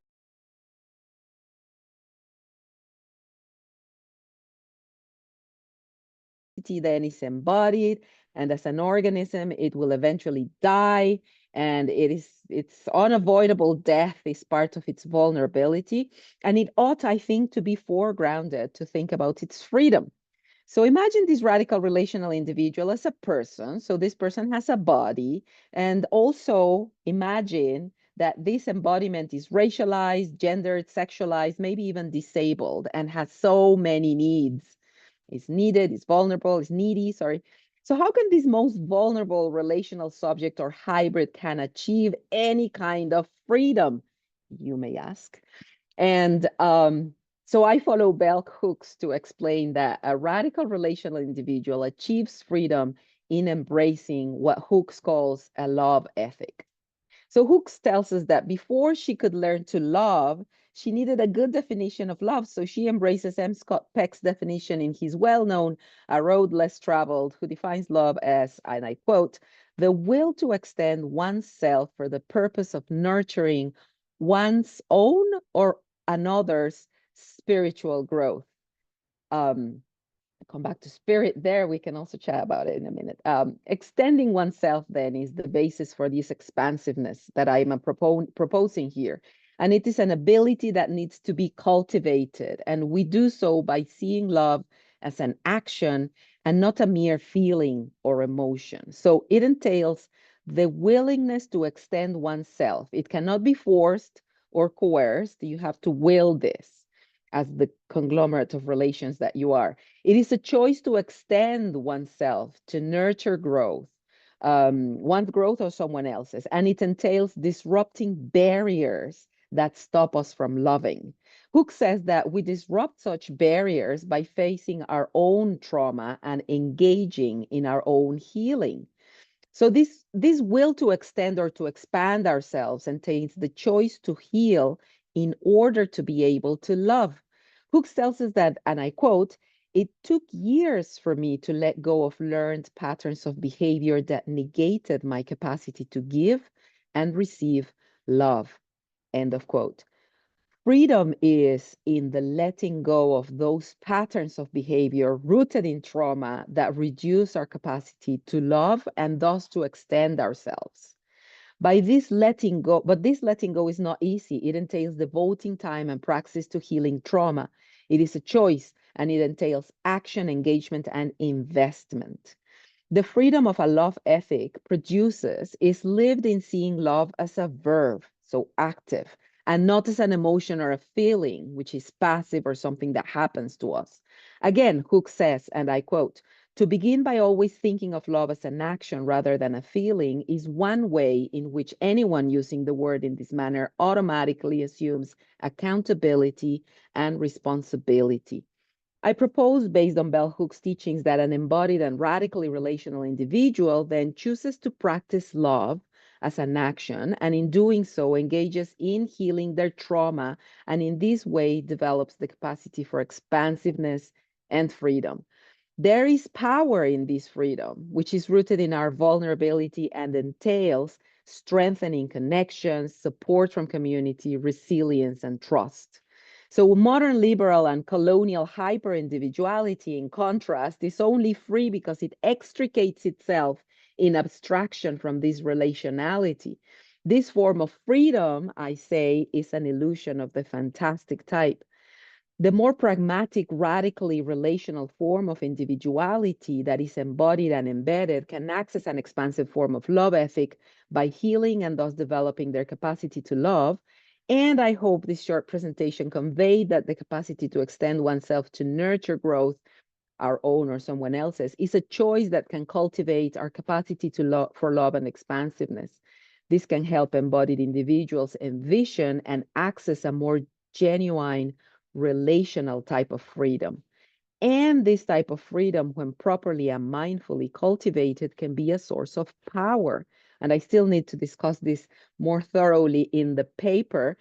Then is embodied, and as an organism it will eventually die, and it's unavoidable. Death is part of its vulnerability, and it ought, I think, to be foregrounded to think about its freedom. So imagine this radical relational individual as a person. So this person has a body, and also imagine that this embodiment is racialized, gendered, sexualized, maybe even disabled, and has so many needs. Is needed, is vulnerable, is needy, sorry. So how can this most vulnerable relational subject or hybrid can achieve any kind of freedom, you may ask? And so I follow bell hooks to explain that a radical relational individual achieves freedom in embracing what Hooks calls a love ethic. So Hooks tells us that before she could learn to love, she needed a good definition of love. So she embraces M. Scott Peck's definition in his well-known A Road Less Traveled, who defines love as, and I quote, the will to extend oneself for the purpose of nurturing one's own or another's spiritual growth. Come back to spirit there. We can also chat about it in a minute. Extending oneself then is the basis for this expansiveness that I'm proposing here. And it is an ability that needs to be cultivated. And we do so by seeing love as an action and not a mere feeling or emotion. So it entails the willingness to extend oneself. It cannot be forced or coerced. You have to will this as the conglomerate of relations that you are. It is a choice to extend oneself, to nurture growth, one's growth or someone else's. And it entails disrupting barriers that stop us from loving. Hooks says that we disrupt such barriers by facing our own trauma and engaging in our own healing. So this will to extend or to expand ourselves entails the choice to heal in order to be able to love. Hooks tells us that, and I quote, it took years for me to let go of learned patterns of behavior that negated my capacity to give and receive love, end of quote. Freedom is in the letting go of those patterns of behavior rooted in trauma that reduce our capacity to love and thus to extend ourselves. By this letting go, but this letting go is not easy. It entails devoting time and praxis to healing trauma. It is a choice, and it entails action, engagement, and investment. The freedom of a love ethic produces is lived in seeing love as a verb, so active, and not as an emotion or a feeling, which is passive or something that happens to us. Again, Hooks says, and I quote, to begin by always thinking of love as an action rather than a feeling is one way in which anyone using the word in this manner automatically assumes accountability and responsibility. I propose, based on bell hooks' teachings, that an embodied and radically relational individual then chooses to practice love as an action, and in doing so engages in healing their trauma, and in this way develops the capacity for expansiveness and freedom. There is power in this freedom, which is rooted in our vulnerability and entails strengthening connections, support from community, resilience, and trust. So modern liberal and colonial hyper-individuality, in contrast, is only free because it extricates itself in abstraction from this relationality. This form of freedom, I say, is an illusion of the fantastic type. The more pragmatic, radically relational form of individuality that is embodied and embedded can access an expansive form of love ethic by healing and thus developing their capacity to love. And I hope this short presentation conveyed that the capacity to extend oneself to nurture growth, our own or someone else's, is a choice that can cultivate our capacity to for love and expansiveness. This can help embodied individuals envision and access a more genuine relational type of freedom. And this type of freedom, when properly and mindfully cultivated, can be a source of power. And I still need to discuss this more thoroughly in the paper.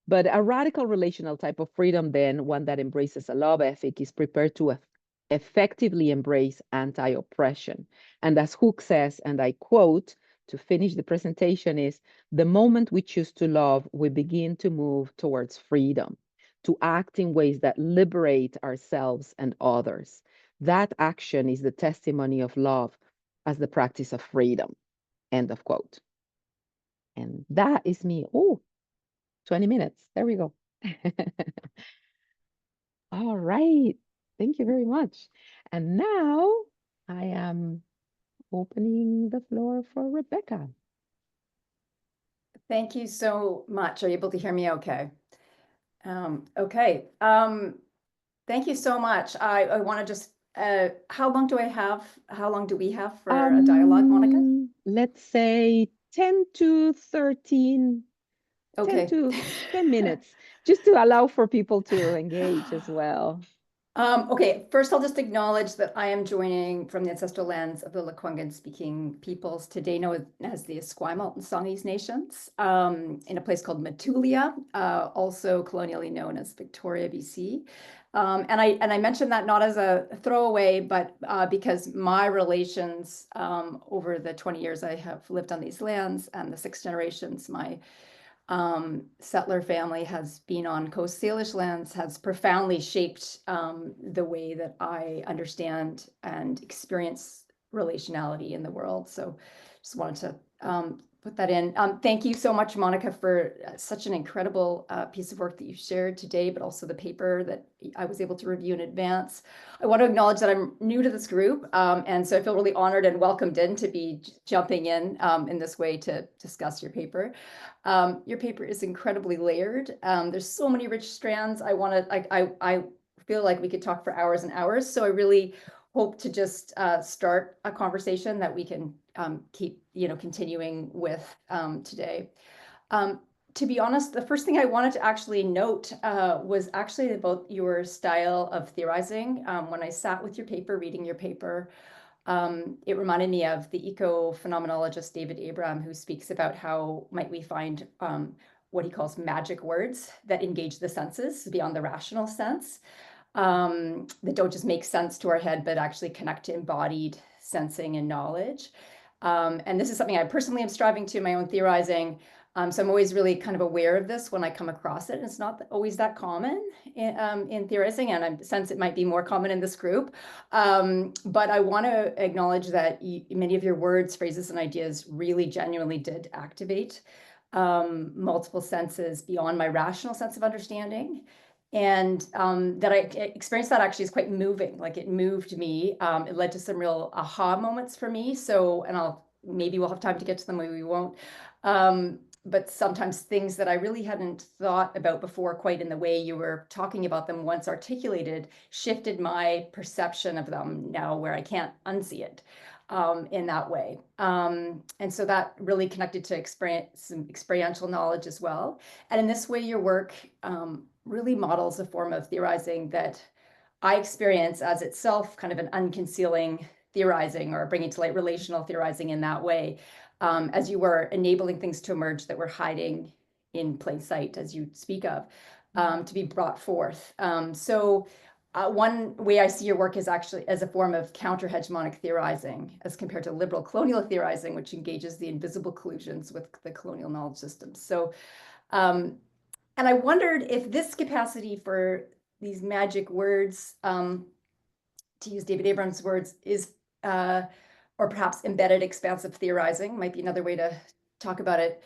But a radical relational type of freedom, then, one that embraces a love ethic, is prepared to effectively embrace anti-oppression. And as Hooke says, and I quote to finish the presentation, is the moment we choose to love, we begin to move towards freedom, to act in ways that liberate ourselves and others. That action is the testimony of love as the practice of freedom. End of quote. And that is me. Oh, 20 minutes. There we go. All right. Thank you very much. And now I am opening the floor for Rebecca. Thank you so much. Are you able to hear me okay? Okay. Thank you so much. I want to just, how long do we have for a dialogue, Monica? Let's say 10 to 13, Okay. 10 to 10 minutes, just to allow for people to engage as well. Okay, first I'll just acknowledge that I am joining from the ancestral lands of the Lekwungen-speaking peoples, today known as the Esquimalt and Songhees nations, in a place called Matulia, also colonially known as Victoria, BC. And I mentioned that not as a throwaway, but because my relations over the 20 years I have lived on these lands and the 6 generations my settler family has been on Coast Salish lands has profoundly shaped the way that I understand and experience relationality in the world. So just wanted to put that in. Thank you so much, Monica, for such an incredible piece of work that you shared today, but also the paper that I was able to review in advance. I want to acknowledge that I'm new to this group, and so I feel really honored and welcomed in to be jumping in this way to discuss your paper. Your paper is incredibly layered. There's so many rich strands. I feel like we could talk for hours and hours. So I really hope to just start a conversation that we can keep, continuing with today. To be honest, the first thing I wanted to actually note was actually about your style of theorizing. When I sat with your paper, reading your paper, it reminded me of the eco-phenomenologist David Abram, who speaks about how might we find what he calls magic words that engage the senses beyond the rational sense, that don't just make sense to our head, but actually connect to embodied sensing and knowledge. And this is something I personally am striving to in my own theorizing. So I'm always really kind of aware of this when I come across it. And it's not always that common in theorizing, and I sense it might be more common in this group. But I want to acknowledge that many of your words, phrases, and ideas really genuinely did activate multiple senses beyond my rational sense of understanding. And that I experienced that actually is quite moving. Like, it moved me. It led to some real aha moments for me. So, and maybe we'll have time to get to them, maybe we won't. But sometimes things that I really hadn't thought about before, quite in the way you were talking about them once articulated, shifted my perception of them now, where I can't unsee it in that way. And so that really connected to some experiential knowledge as well. And in this way, your work really models a form of theorizing that I experience as itself kind of an unconcealing theorizing or bringing to light relational theorizing in that way, as you were enabling things to emerge that were hiding in plain sight, as you speak of, to be brought forth. One way I see your work is actually as a form of counter-hegemonic theorizing as compared to liberal colonial theorizing, which engages the invisible collusions with the colonial knowledge systems. So, and I wondered if this capacity for these magic words, to use David Abrams' words, is, or perhaps embedded expansive theorizing might be another way to talk about it,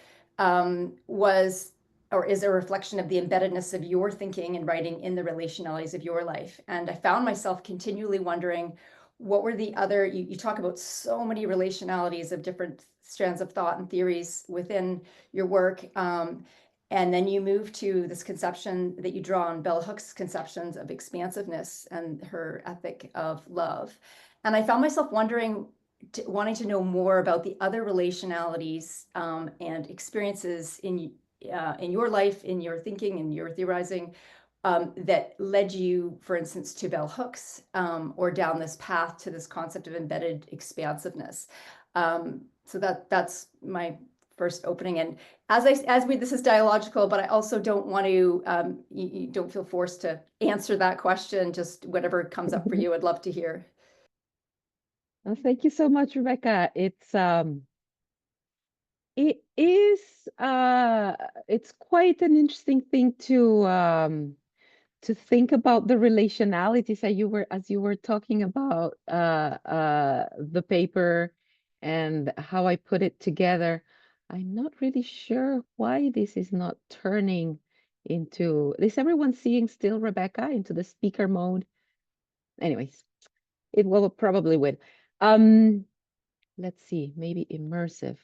was or is a reflection of the embeddedness of your thinking and writing in the relationalities of your life. And I found myself continually wondering, what were the other, you talk about so many relationalities of different strands of thought and theories within your work. And then you move to this conception that you draw on Bell Hook's conceptions of expansiveness and her ethic of love. And I found myself wondering, wanting to know more about the other relationalities and experiences in your life, in your thinking, in your theorizing, that led you, for instance, to Bell Hooks, or down this path to this concept of embedded expansiveness. So that's my first opening. And this is dialogical, but I also don't want to, you don't feel forced to answer that question, just whatever comes up for you, I'd love to hear. Well, thank you so much, Rebecca. It's quite an interesting thing to think about the relationalities that as you were talking about the paper and how I put it together. I'm not really sure why this is not turning into, is everyone seeing still, Rebecca, into the speaker mode? Anyways, it will probably win. Let's see, maybe immersive.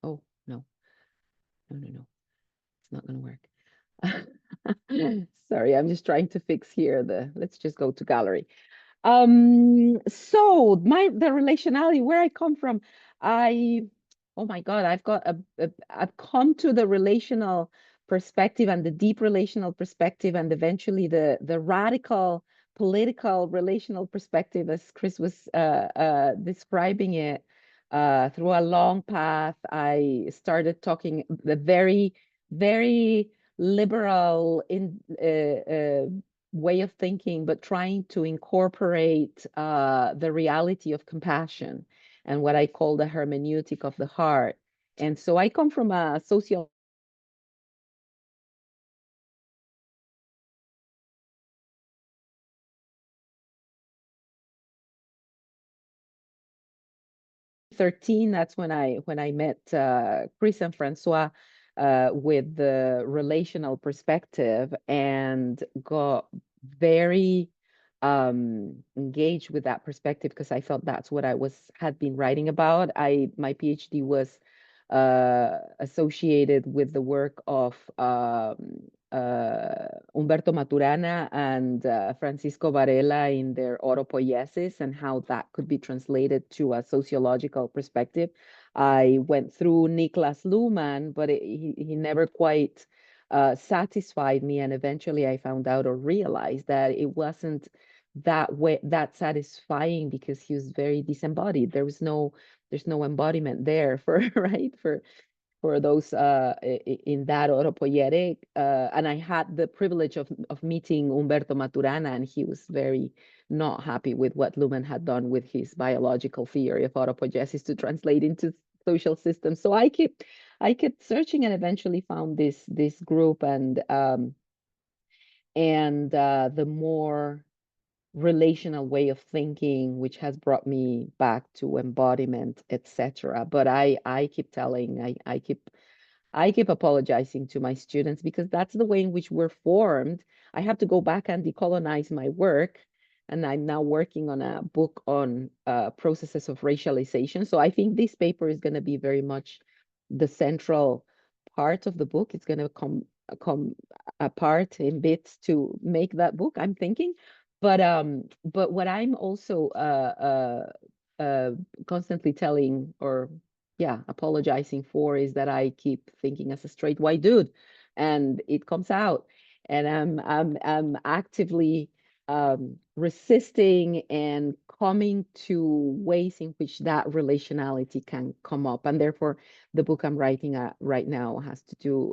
Oh, no. No. It's not going to work. Sorry, I'm just trying to fix here let's just go to gallery. So the relationality, where I come from, oh my God, I've come to the relational perspective and the deep relational perspective, and eventually the radical political relational perspective, as Chris was describing it, through a long path. I started talking the very, very liberal way of thinking, but trying to incorporate the reality of compassion and what I call the hermeneutic of the heart. And so I come from a social 13, that's when I met Chris and Francois with the relational perspective, and got very engaged with that perspective because I felt that's what I had been writing about. My PhD was associated with the work of Humberto Maturana and Francisco Varela in their autopoiesis, and how that could be translated to a sociological perspective. I went through Niklas Luhmann, but he never quite satisfied me, and eventually I found out or realized that it wasn't that satisfying because he was very disembodied. There's no embodiment there for right for those in that autopoietic. And I had the privilege of meeting Humberto Maturana, and he was very not happy with what Luhmann had done with his biological theory of autopoiesis to translate into social systems. So I kept searching, and eventually found this group, and the more relational way of thinking, which has brought me back to embodiment, etc. But I keep telling, I keep apologizing to my students because that's the way in which we're formed. I have to go back and decolonize my work, and I'm now working on a book on processes of racialization. So I think this paper is going to be very much the central part of the book. It's going to come apart in bits to make that book, I'm thinking. But what I'm also constantly telling, or apologizing for, is that I keep thinking as a straight white dude, and it comes out, and I'm actively resisting and coming to ways in which that relationality can come up. And therefore, the book I'm writing right now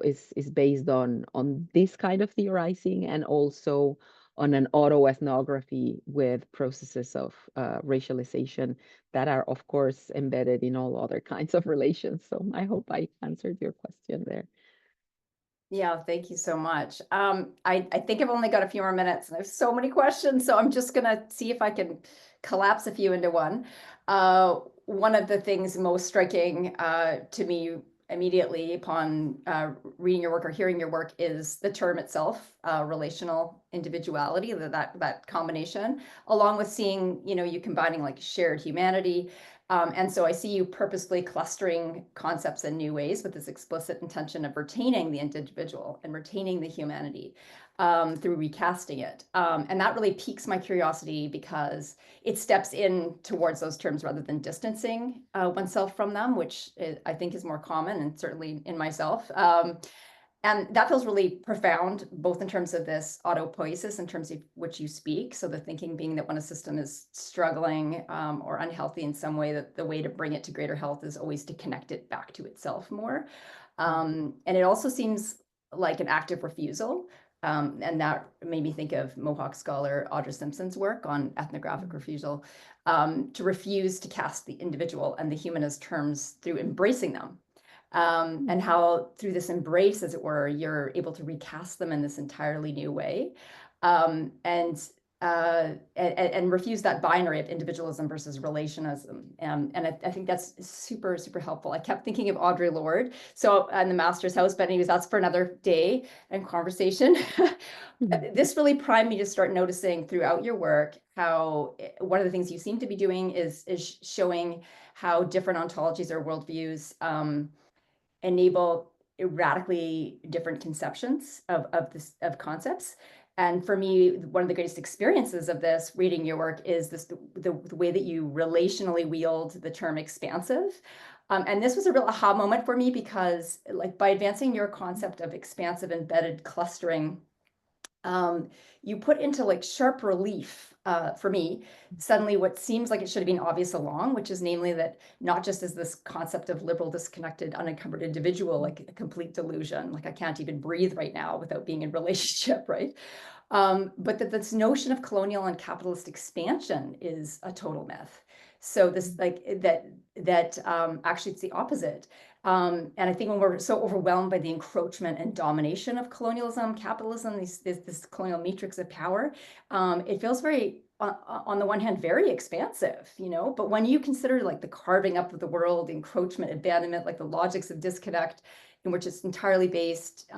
is based on this kind of theorizing, and also on an autoethnography with processes of racialization that are, of course, embedded in all other kinds of relations. So I hope I answered your question there. Yeah, thank you so much. I think I've only got a few more minutes and I have so many questions, so I'm just gonna see if I can collapse a few into one. One of the things most striking to me immediately upon reading your work or hearing your work is the term itself, relational individuality, that combination, along with seeing, you combining like shared humanity. And so I see you purposely clustering concepts in new ways with this explicit intention of retaining the individual and retaining the humanity through recasting it. And that really piques my curiosity because it steps in towards those terms rather than distancing oneself from them, which I think is more common, and certainly in myself. And that feels really profound, both in terms of this autopoiesis, in terms of which you speak. So the thinking being that when a system is struggling or unhealthy in some way, that the way to bring it to greater health is always to connect it back to itself more. And it also seems like an active refusal. And that made me think of Mohawk scholar Audra Simpson's work on ethnographic refusal, to refuse to cast the individual and the human as terms through embracing them. And how through this embrace, as it were, you're able to recast them in this entirely new way, and refuse that binary of individualism versus relationism. And I think that's super, super helpful. I kept thinking of Audre Lorde. So in the Master's House, but anyways, that's for another day and conversation. This really primed me to start noticing throughout your work how one of the things you seem to be doing is showing how different ontologies or worldviews enable radically different conceptions of concepts. And for me, one of the greatest experiences of this, reading your work, is the way that you relationally wield the term expansive. And this was a real aha moment for me because, like, by advancing your concept of expansive embedded clustering, you put into like sharp relief for me suddenly what seems like it should have been obvious along, which is namely that not just is this concept of liberal, disconnected, unencumbered individual like a complete delusion, like I can't even breathe right now without being in relationship, right? But that this notion of colonial and capitalist expansion is a total myth. So this like that actually it's the opposite. And I think when we're so overwhelmed by the encroachment and domination of colonialism, capitalism, this colonial matrix of power, it feels very, on the one hand, very expansive, but when you consider like the carving up of the world, the encroachment, abandonment, like the logics of disconnect, in which it's entirely based,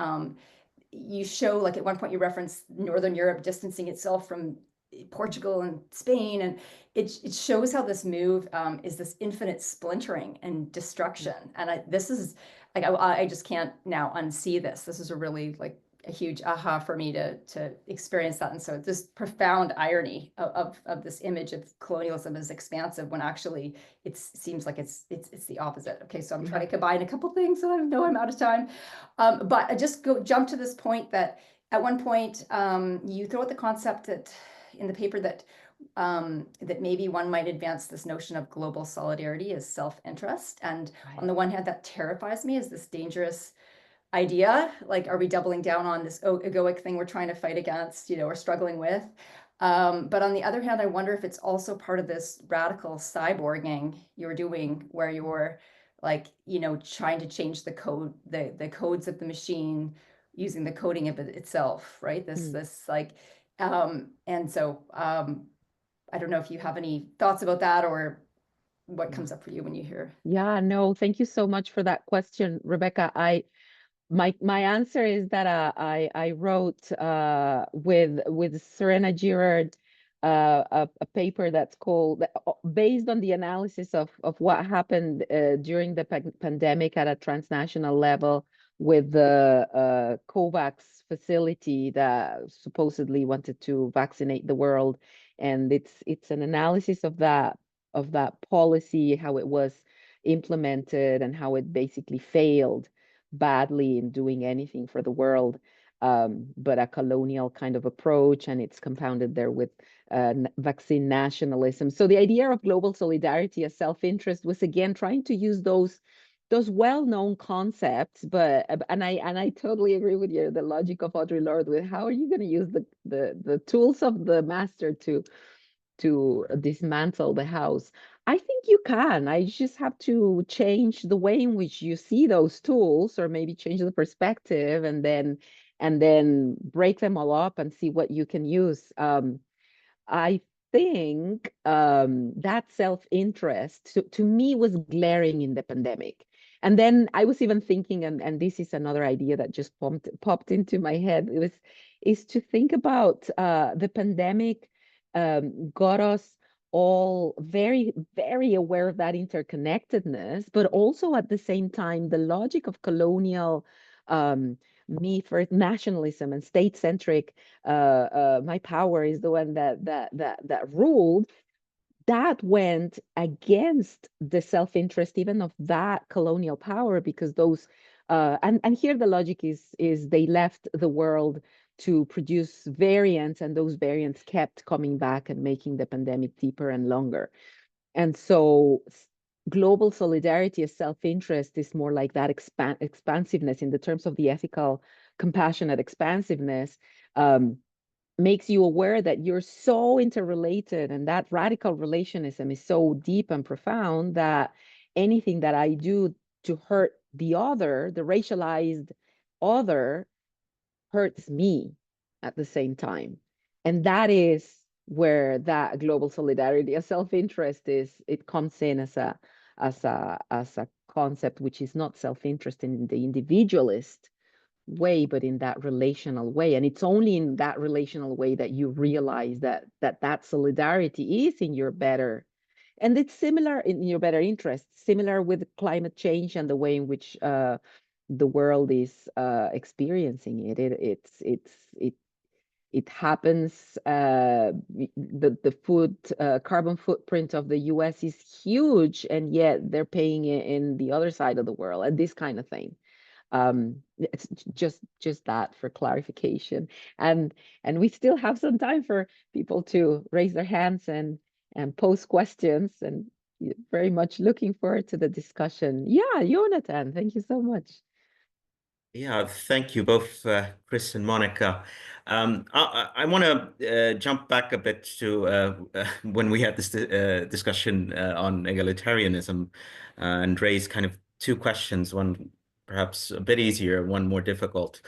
you show, like at one point you reference Northern Europe distancing itself from Portugal and Spain, and it shows how this move is this infinite splintering and destruction. And this is like I just can't now unsee this. This is a really like a huge aha for me to experience that. And so this profound irony of this image of colonialism as expansive when actually it seems like it's the opposite. Okay, so I'm trying to combine a couple things, so I know I'm out of time. But I just jump to this point that at one point you throw out the concept that in the paper that maybe one might advance this notion of global solidarity as self-interest. And on the one hand, that terrifies me as this dangerous idea. Like, are we doubling down on this egoic thing we're trying to fight against, or struggling with? But on the other hand, I wonder if it's also part of this radical cyborging you're doing, where you're like, trying to change the code, the codes of the machine using the coding of it itself, right? This like, and so I don't know if you have any thoughts about that or what comes up for you when you hear. Yeah, no, thank you so much for that question, Rebecca. My answer is that I wrote with Serena Girard a paper that's called, based on the analysis of what happened during the pandemic at a transnational level with the COVAX facility that supposedly wanted to vaccinate the world, and it's an analysis of that policy, how it was implemented, and how it basically failed badly in doing anything for the world. but a colonial kind of approach, and it's compounded there with vaccine nationalism. So the idea of global solidarity as self-interest was again trying to use those well-known concepts, but and I totally agree with you, the logic of Audre Lorde with how are you going to use the tools of the master to dismantle the house. I think you can. I just have to change the way in which you see those tools, or maybe change the perspective, and then break them all up and see what you can use. I think that self-interest to me was glaring in the pandemic. And then I was even thinking, and this is another idea that just popped into my head, is to think about the pandemic got us all very, very aware of that interconnectedness, but also at the same time, the logic of colonial me for nationalism and state-centric, my power is the one that ruled, that went against the self-interest even of that colonial power, because those and here the logic is they left the world to produce variants, and those variants kept coming back and making the pandemic deeper and longer. And so global solidarity as self-interest is more like that expansiveness in the terms of the ethical, compassionate expansiveness, makes you aware that you're so interrelated, and that radical relationism is so deep and profound that anything that I do to hurt the other, the racialized other, hurts me at the same time. And that is where that global solidarity, a self-interest, it comes in as a concept which is not self-interest in the individualist way, but in that relational way. And it's only in that relational way that you realize that solidarity is in your better, and it's similar in your better interest, similar with climate change and the way in which the world is experiencing it. It happens. The food carbon footprint of the U.S. is huge, and yet they're paying it in the other side of the world, and this kind of thing. It's just that for clarification, and we still have some time for people to raise their hands and pose questions, and very much looking forward to the discussion. Yeah, Jonathan, thank you so much. Yeah, thank you both, Chris and Monica. I want to jump back a bit to when we had this discussion on egalitarianism and raise kind of two questions, one perhaps a bit easier, one more difficult.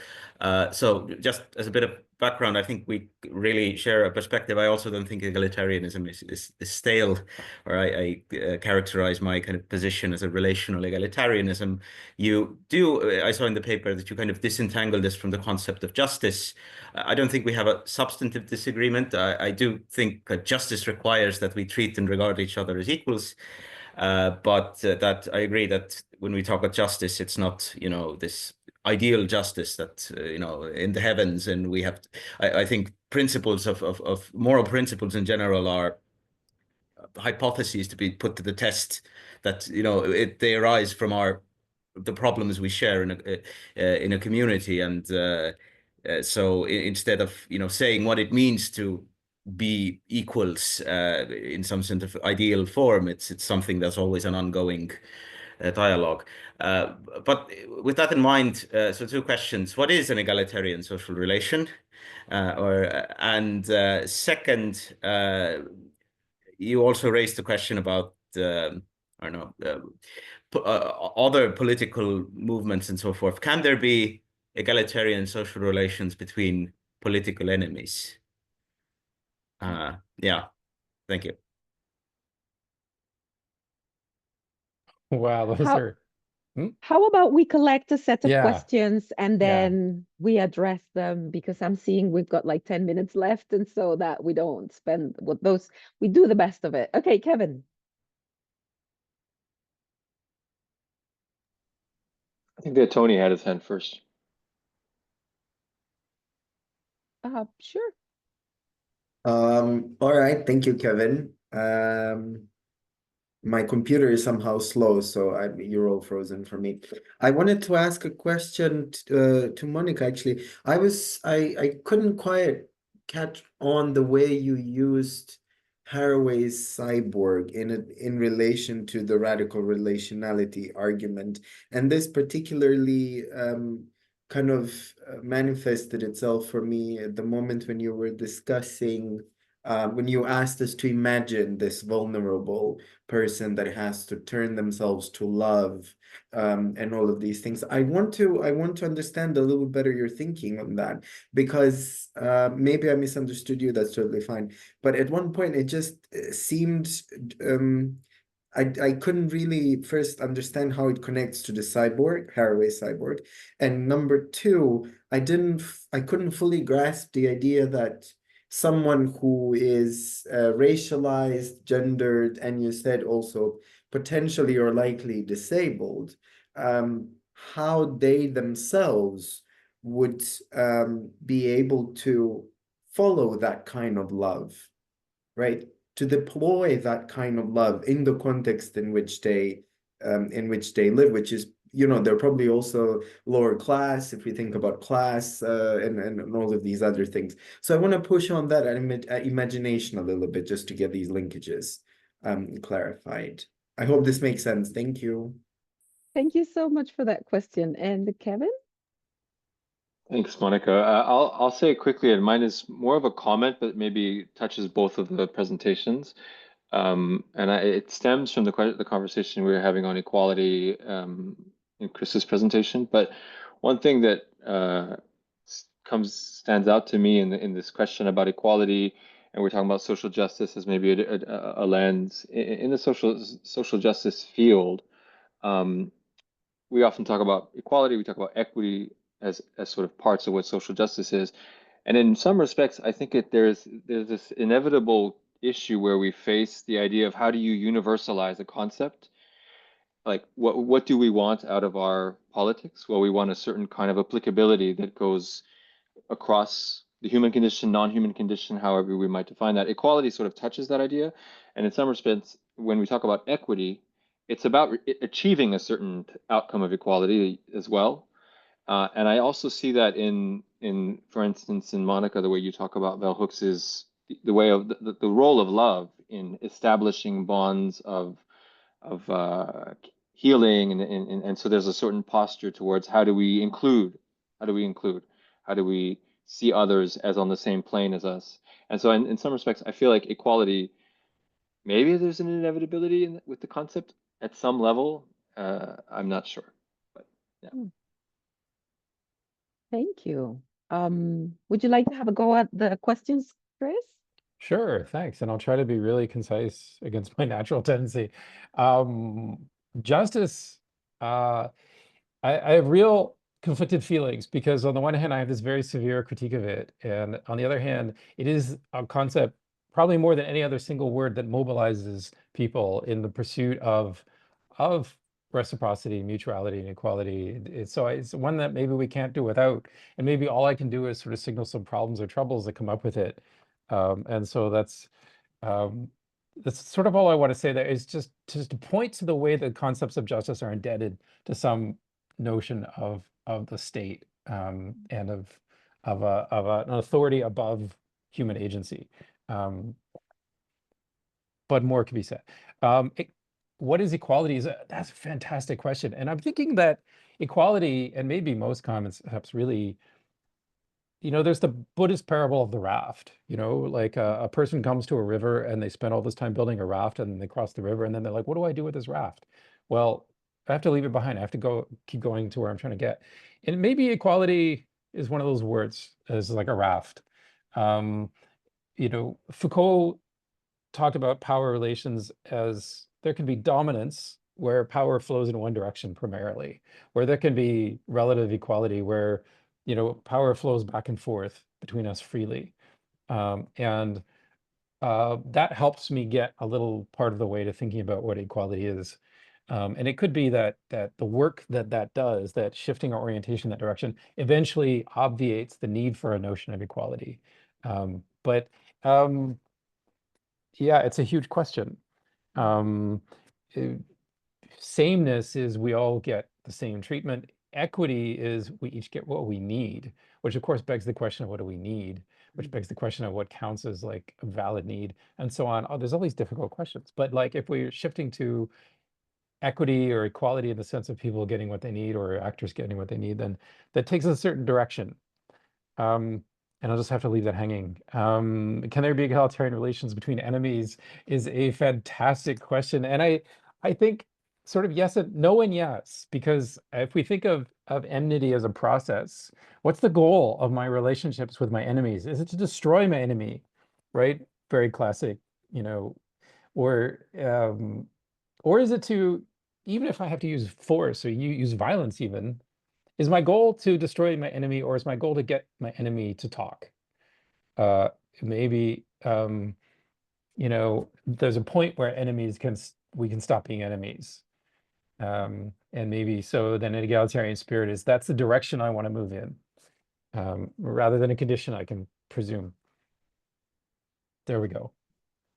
So just as a bit of background, I think we really share a perspective. I also don't think egalitarianism is stale, or I characterize my kind of position as a relational egalitarianism. You do, I saw in the paper that you kind of disentangle this from the concept of justice. I don't think we have a substantive disagreement. I do think that justice requires that we treat and regard each other as equals. But that I agree that when we talk about justice, it's not, this ideal justice that, in the heavens, and we have, I think principles of moral principles in general are hypotheses to be put to the test, that, they arise from the problems we share in a community. And so instead of, saying what it means to be equals in some sort of ideal form, it's something that's always an ongoing dialogue. But with that in mind, so two questions: what is an egalitarian social relation? And second, you also raised the question about I don't know, other political movements and so forth. Can there be egalitarian social relations between political enemies? Yeah, thank you. Wow, those are. How about we collect a set of Yeah. questions and then we address them, because I'm seeing we've got like 10 minutes left, and so that we don't spend we do the best of it. Okay, Kevin. I think that Tony had his hand first. Sure. All right, thank you, Kevin. my computer is somehow slow, so you're all frozen for me. I wanted to ask a question to Monica, actually. I couldn't quite catch on the way you used Haraway's cyborg in relation to the radical relationality argument. And this particularly kind of manifested itself for me at the moment when you were discussing when you asked us to imagine this vulnerable person that has to turn themselves to love and all of these things. I want to understand a little better your thinking on that, because maybe I misunderstood you. That's totally fine. But at one point, it just seemed I couldn't really first understand how it connects to the cyborg, Haraway cyborg, and number two, I couldn't fully grasp the idea that someone who is racialized, gendered, and you said also potentially or likely disabled, how they themselves would be able to follow that kind of love, right? To deploy that kind of love in the context in which they live, which is, you know, they're probably also lower class if we think about class and all of these other things. So I want to push on that imagination a little bit just to get these linkages clarified. I hope this makes sense. Thank you. Thank you so much for that question. And Kevin? Thanks, Monica. I'll say it quickly, and mine is more of a comment, but maybe touches both of the presentations. It stems from the conversation we were having on equality in Chris's presentation. But one thing that stands out to me in this question about equality, and we're talking about social justice as maybe a lens in the social justice field. We often talk about equality, we talk about equity as sort of parts of what social justice is. And in some respects, I think there's this inevitable issue where we face the idea of how do you universalize a concept? Like what do we want out of our politics? Well, we want a certain kind of applicability that goes across the human condition, non-human condition, however we might define that. Equality sort of touches that idea. And in some respects, when we talk about equity, it's about achieving a certain outcome of equality as well. And I also see that in for instance, in Monica, the way you talk about bell hooks is the way of the role of love in establishing bonds of healing, and so there's a certain posture towards how do we include, how do we see others as on the same plane as us. And so in some respects, I feel like equality, maybe there's an inevitability with the concept at some level. I'm not sure, but yeah. Thank you. Would you like to have a go at the questions, Chris? Sure, thanks. And I'll try to be really concise against my natural tendency. Justice, I have real conflicted feelings, because on the one hand, I have this very severe critique of it. And on the other hand, it is a concept, probably more than any other single word, that mobilizes people in the pursuit of reciprocity, mutuality, and equality. It's one that maybe we can't do without. And maybe all I can do is sort of signal some problems or troubles that come up with it. And so that's sort of all I want to say there, is just to point to the way that concepts of justice are indebted to some notion of the state and of an authority above human agency. But more can be said. What is equality? That's a fantastic question. And I'm thinking that equality, and maybe most concepts really, you know, there's the Buddhist parable of the raft, you know, like a person comes to a river and they spend all this time building a raft, and they cross the river, and then they're like, what do I do with this raft? Well, I have to leave it behind. I have to keep going to where I'm trying to get. And maybe equality is one of those words, as like a raft. You know, Foucault talked about power relations as there can be dominance where power flows in one direction primarily, where there can be relative equality where, you know, power flows back and forth between us freely. And that helps me get a little part of the way to thinking about what equality is. And it could be that the work that does, that shifting our orientation in that direction, eventually obviates the need for a notion of equality. Yeah, it's a huge question. sameness is we all get the same treatment. Equity is we each get what we need, which of course begs the question of what do we need, which begs the question of what counts as like a valid need, and so on. Oh, there's all these difficult questions. But like if we're shifting to equity or equality in the sense of people getting what they need or actors getting what they need, then that takes a certain direction. And I'll just have to leave that hanging. Can there be egalitarian relations between enemies is a fantastic question. And I think sort of yes and no and yes, because if we think of enmity as a process, what's the goal of my relationships with my enemies? Is it to destroy my enemy, right? Very classic, you know, or is it to, even if I have to use force or use violence even, is my goal to destroy my enemy, or is my goal to get my enemy to talk? Maybe, you know, there's a point where we can stop being enemies. And maybe so then an egalitarian spirit is that's the direction I want to move in, rather than a condition, I can presume. There we go.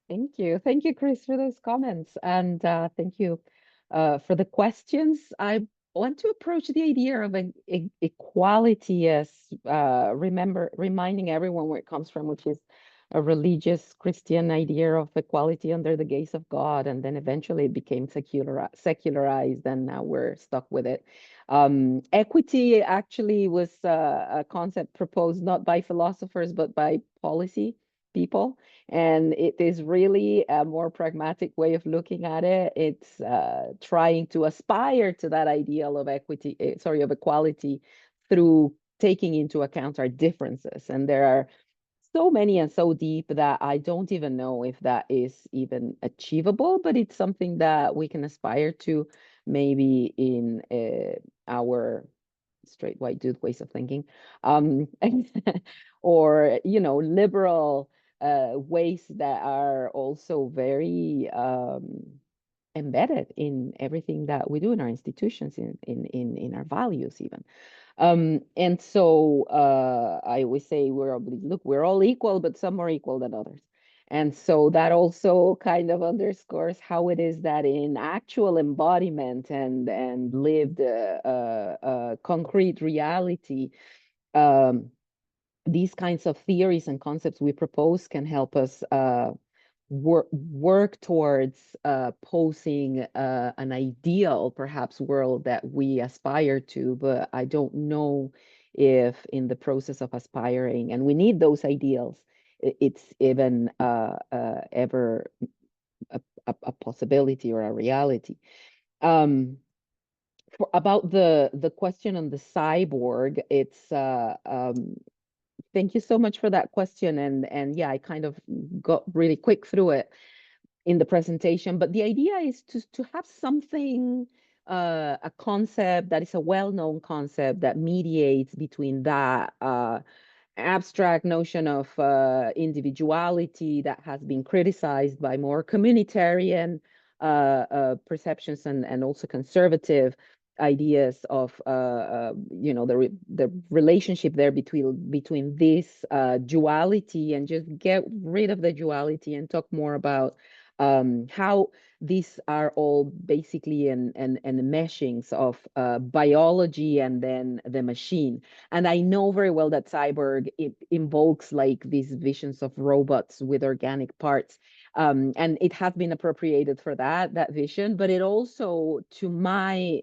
Thank you. Thank you, Chris, for those comments. And thank you for the questions. I want to approach the idea of equality as reminding everyone where it comes from, which is a religious Christian idea of equality under the gaze of God, and then eventually it became secularized, and now we're stuck with it. Equity actually was a concept proposed not by philosophers, but by policy people. And it is really a more pragmatic way of looking at it. It's trying to aspire to that ideal of of equality through taking into account our differences. And there are so many and so deep that I don't even know if that is even achievable, but it's something that we can aspire to maybe in our straight white dude ways of thinking, or, you know, liberal ways that are also very embedded in everything that we do in our institutions, in our values even. And so I always say we're all equal, but some more equal than others. And so that also kind of underscores how it is that in actual embodiment and lived concrete reality, these kinds of theories and concepts we propose can help us work towards posing an ideal, perhaps, world that we aspire to, but I don't know if in the process of aspiring, and we need those ideals, it's even ever a possibility or a reality. About the question on the cyborg, it's thank you so much for that question. And yeah, I kind of got really quick through it in the presentation, but the idea is to have something, a concept that is a well-known concept that mediates between that abstract notion of individuality that has been criticized by more communitarian perceptions and also conservative ideas of you know, the relationship there between this duality, and just get rid of the duality and talk more about how these are all basically an meshings of biology and then the machine. And I know very well that cyborg, it invokes like these visions of robots with organic parts. And it has been appropriated for that vision, but it also, to my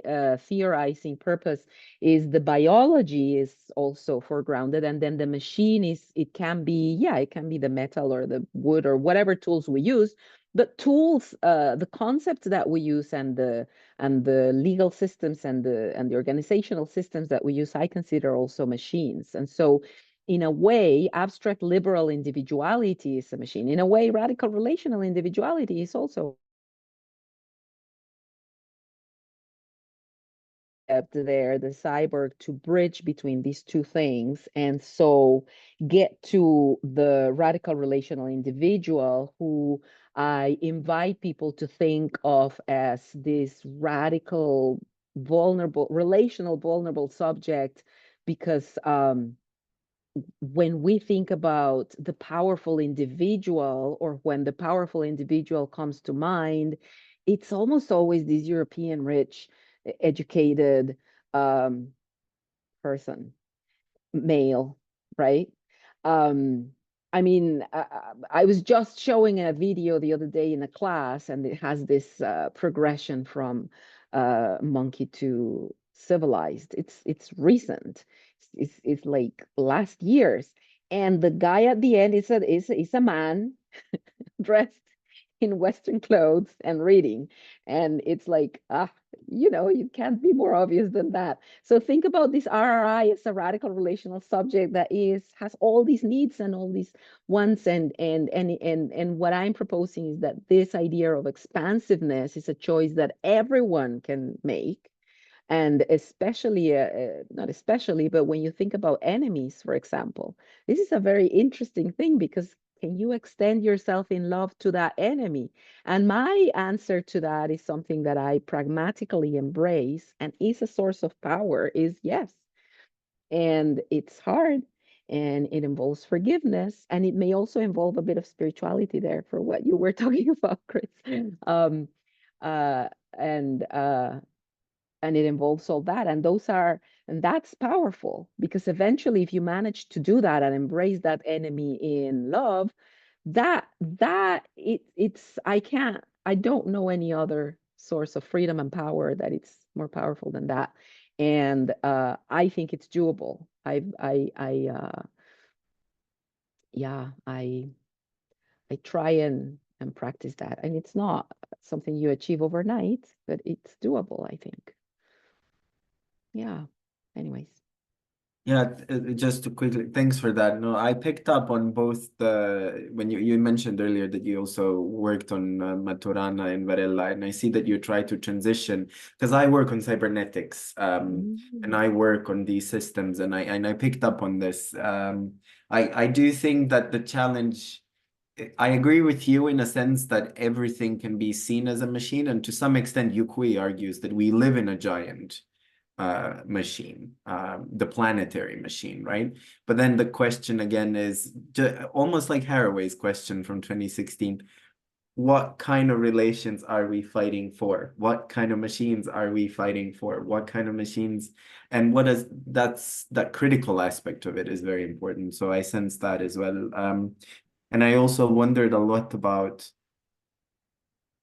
theorizing purpose, is the biology is also foregrounded, and then the machine is, it can be the metal or the wood or whatever tools we use. The tools, the concepts that we use, and the legal systems and the organizational systems that we use, I consider also machines. And so, in a way, abstract liberal individuality is a machine. In a way, radical relational individuality is also there, the cyborg, to bridge between these two things, and so get to the radical relational individual, who I invite people to think of as this radical, vulnerable, relational, vulnerable subject, because when we think about the powerful individual, or when the powerful individual comes to mind, it's almost always this European rich, educated person, male, right? I mean, I was just showing a video the other day in a class, and it has this progression from monkey to civilized. It's recent. It's like last year's, and the guy at the end is a man dressed in Western clothes and reading. And it's like, you can't be more obvious than that. So think about this RRI as a radical relational subject that has all these needs and all these wants. And what I'm proposing is that this idea of expansiveness is a choice that everyone can make. And especially, not especially, but when you think about enemies, for example, this is a very interesting thing, because can you extend yourself in love to that enemy? And my answer to that is something that I pragmatically embrace and is a source of power, is yes. And it's hard, and it involves forgiveness, and it may also involve a bit of spirituality there for what you were talking about, Chris. Um, uh, and it involves all that, and that's powerful, because eventually, if you manage to do that and embrace that enemy in love, I don't know any other source of freedom and power that it's more powerful than that. And I think it's doable. I try and practice that, and it's not something you achieve overnight, but it's doable, I think. Yeah. Anyways. Yeah, just to quickly, thanks for that. No, I picked up on both when you mentioned earlier that you also worked on Maturana and Varela, and I see that you try to transition, because I work on cybernetics, and I work on these systems, and I picked up on this. I do think that the challenge, I agree with you in a sense that everything can be seen as a machine, and to some extent, Yukui argues that we live in a giant machine, the planetary machine, right? But then the question again is almost like Haraway's question from 2016. What kind of relations are we fighting for? What kind of machines are we fighting for? What kind of machines? And that critical aspect of it is very important. So I sense that as well. And I also wondered a lot about,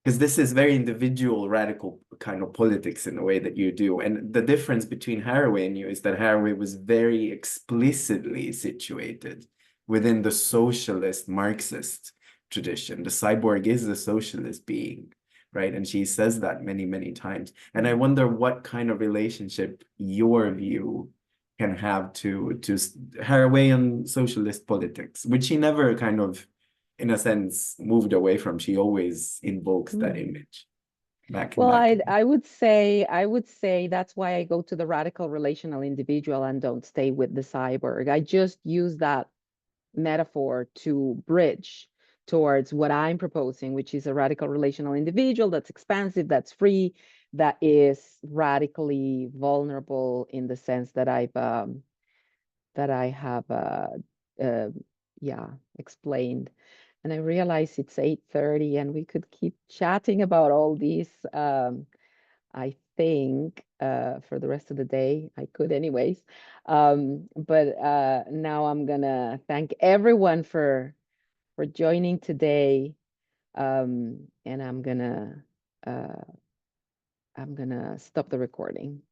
because this is very individual, radical kind of politics in the way that you do. And the difference between Haraway and you is that Haraway was very explicitly situated within the socialist Marxist tradition. The cyborg is a socialist being, right? And she says that many, many times. And I wonder what kind of relationship your view can have to Haraway and socialist politics, which she never kind of, in a sense, moved away from. She always invokes that image back and Well, back. I would say that's why I go to the radical relational individual and don't stay with the cyborg. I just use that metaphor to bridge towards what I'm proposing, which is a radical relational individual that's expansive, that's free, that is radically vulnerable, in the sense that I have explained. And I realize it's 8:30 and we could keep chatting about all these. I think for the rest of the day, I could anyways. But now I'm gonna thank everyone for joining today. And I'm gonna stop the recording.